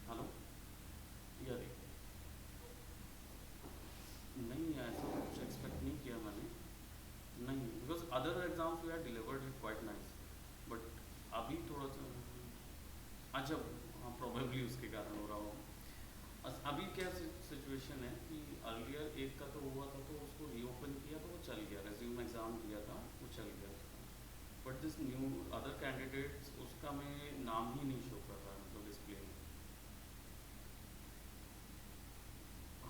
हेलो, या देख, नहीं ऐसा कुछ एक्सपेक्ट नहीं किया मैंने, नहीं, because other exams we are delivered it quite nice, but अभी थोड़ा सा अच्छा, हाँ प्रोबेबली उसके कारण हो रहा हो। अभी क्या सिचुएशन है कि अर्लियर एक का तो हुआ था तो उसको रीओपन किया तो वो चल गया, रेज्यूम एग्ज़ाम दिया था वो चल गया उसका। But this new other candidates उसका में नाम ही नहीं शो कर रहा है, मतलब डिस्प्ले में।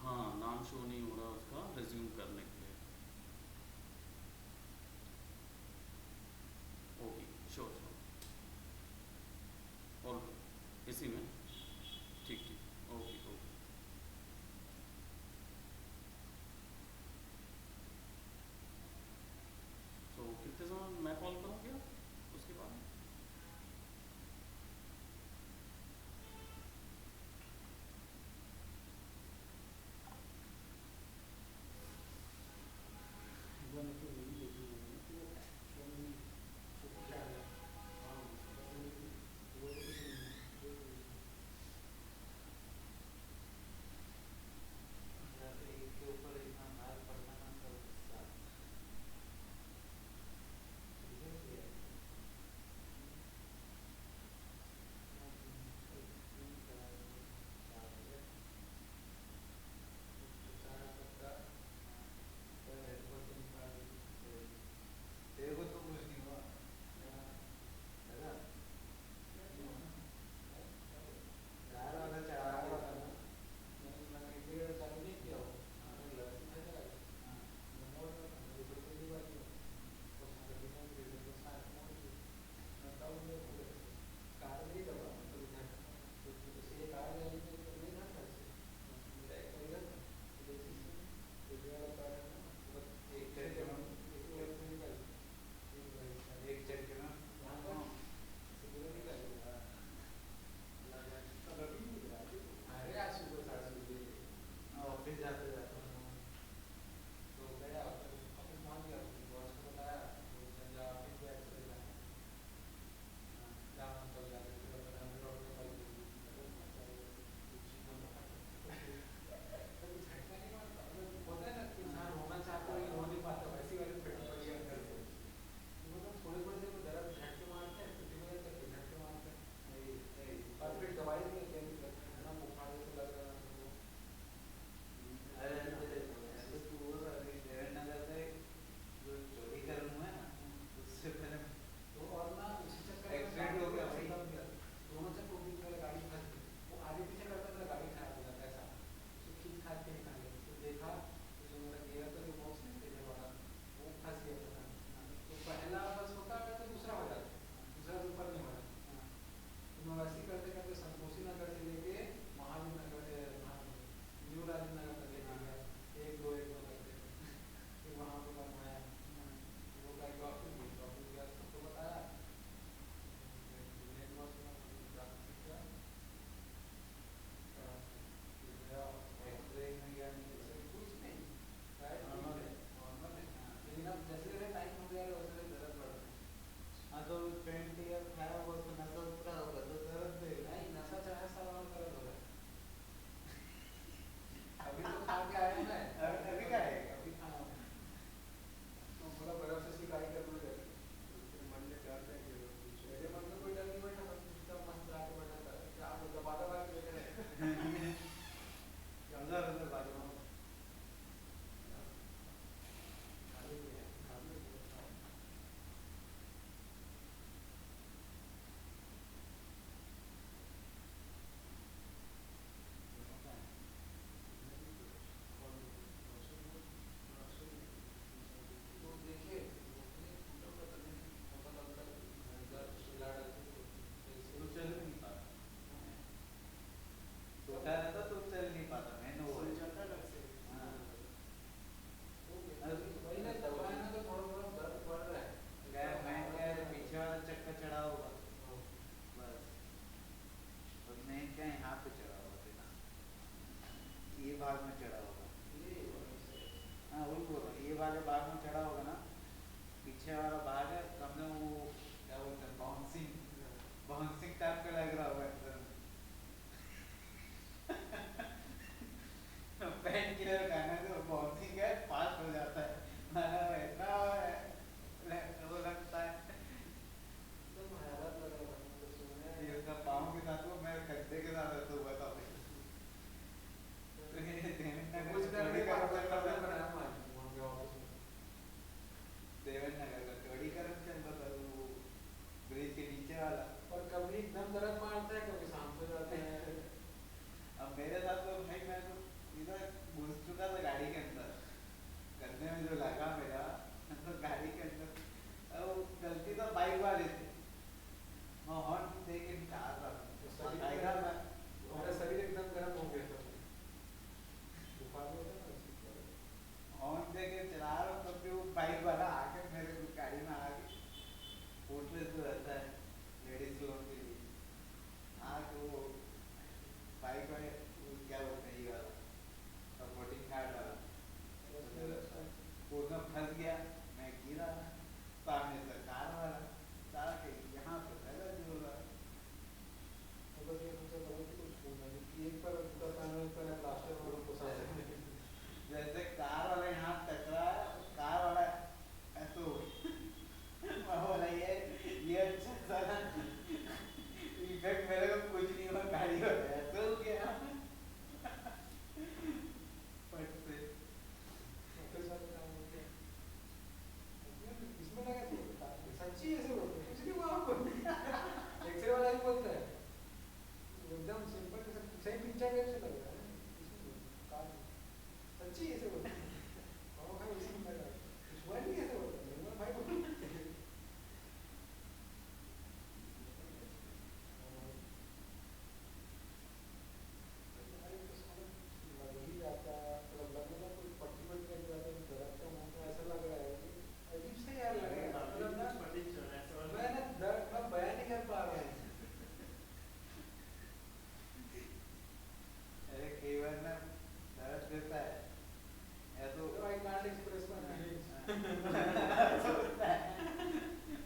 हाँ, नाम शो नहीं हो रहा उसका रिज्यूम करने के लिए। Okay, sure sure. और इसी में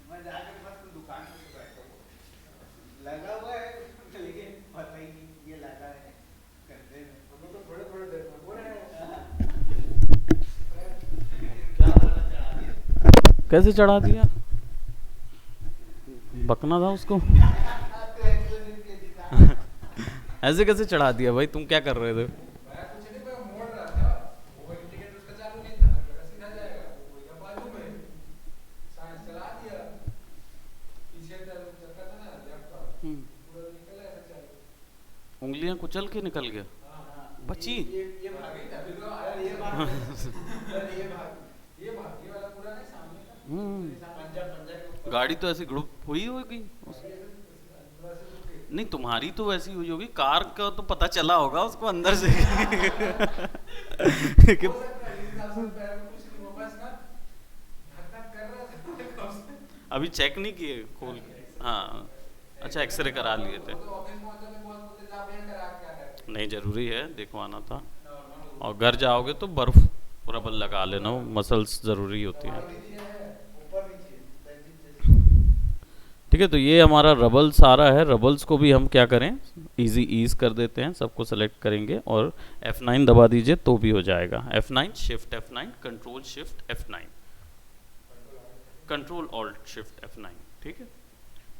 मैं जाकर बस दुकान पे बैठा हूँ, लगा हुआ है लेकिन पता ही नहीं ये लगा है कंधे में। हम तो थोड़े थोड़े देर में बोल रहे हैं क्या चढ़ा दिया। कैसे चढ़ा दिया? बकना था उसको। ऐसे कैसे चढ़ा दिया भाई? तुम क्या कर रहे थे? मैं कुछ नहीं, मैं मोड़ रहा था, वो इंडिकेटर उसका चालू नहीं था, मैं सीधा जाएगा वो या बाजू में साइंस चला दिया, पीछे चक्का था ना लेफ्ट का पूरा निकल आया चालू, उंगलियां कुचल के निकल गया। बची। ये भागी था फिर तो अरे ये भाग ये वाला पूरा नहीं सामने का पंजा पंजा के ऊपर गाड़ी तो ऐसी ग्रुप हुई होगी नहीं, तुम्हारी तो वैसी हुई होगी। कार का तो पता चला होगा उसको अंदर से कि अभी चेक नहीं किए खोल के। हाँ अच्छा, एक्सरे करा लिए थे। नहीं जरूरी है, दिखवाना था। और घर जाओगे तो बर्फ रबल लगा लेना, मसल्स ज़रूरी होती हैं। ठीक है, तो ये हमारा रबल सारा है। रबल्स को भी हम क्या करें, इजी ईज कर देते हैं। सबको सेलेक्ट करेंगे और F9 दबा दीजिए तो भी हो जाएगा। F9 shift F9 control shift F9 control alt shift F9। ठीक है,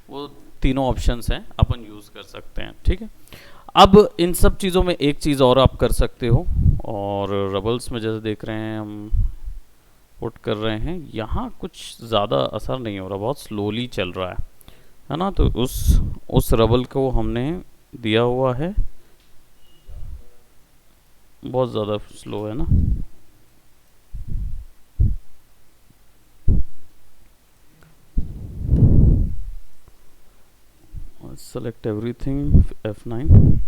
वो तीनों ऑप्शंस हैं, अपन यूज़ कर सकते हैं। ठीक है, अब इन सब चीज़ों में एक चीज़ और आप कर सकते हो, और रबल्स में जैसे देख रहे हैं हम पुट कर रहे हैं, यहाँ कुछ ज़्यादा असर नहीं हो रहा, बहुत स्लोली चल रहा है ना। तो उस रबल को हमने दिया हुआ है, बहुत ज़्यादा स्लो है ना। Select everything F9।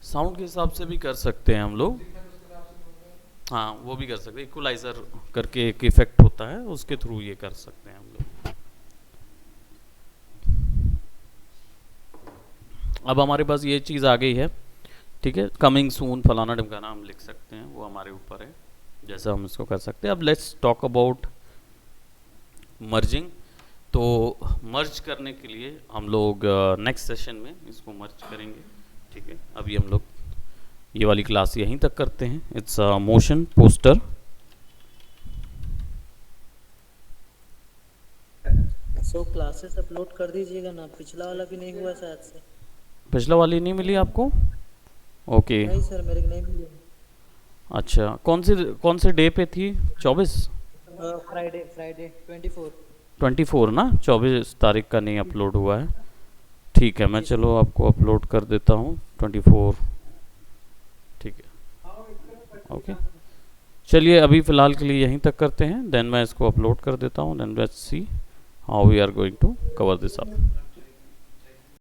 साउंड के हिसाब से भी कर सकते हैं हम लोग। हाँ वो भी कर सकते हैं, इक्वलाइजर करके एक इफेक्ट होता है, उसके थ्रू ये कर सकते हैं हम लोग। अब हमारे पास ये चीज़ आ गई है। ठीक है, कमिंग सून फलाना ढिमकाना हम लिख सकते हैं, वो हमारे ऊपर है जैसा हम इसको कर सकते हैं। अब लेट्स टॉक अबाउट मर्जिंग। तो मर्ज करने के लिए हम लोग नेक्स्ट सेशन में इसको मर्ज करेंगे। ठीक है, अभी हम लोग ये वाली क्लास यहीं तक करते हैं। It's a motion poster. So classes upload कर दीजिएगा ना, पिछला वाला भी नहीं हुआ शायद से। पिछला वाली नहीं मिली आपको? ओके नहीं सर, मेरे को नहीं मिली। अच्छा, कौन से डे पे थी? 24 फ्राइडे 24 ना, 24 तारीख का नहीं अपलोड हुआ है। ठीक है, मैं चलो आपको अपलोड कर देता हूँ 24। ठीक है, ओके चलिए अभी फ़िलहाल के लिए यहीं तक करते हैं, देन मैं इसको अपलोड कर देता हूँ। Then let's see how we are going to cover this up.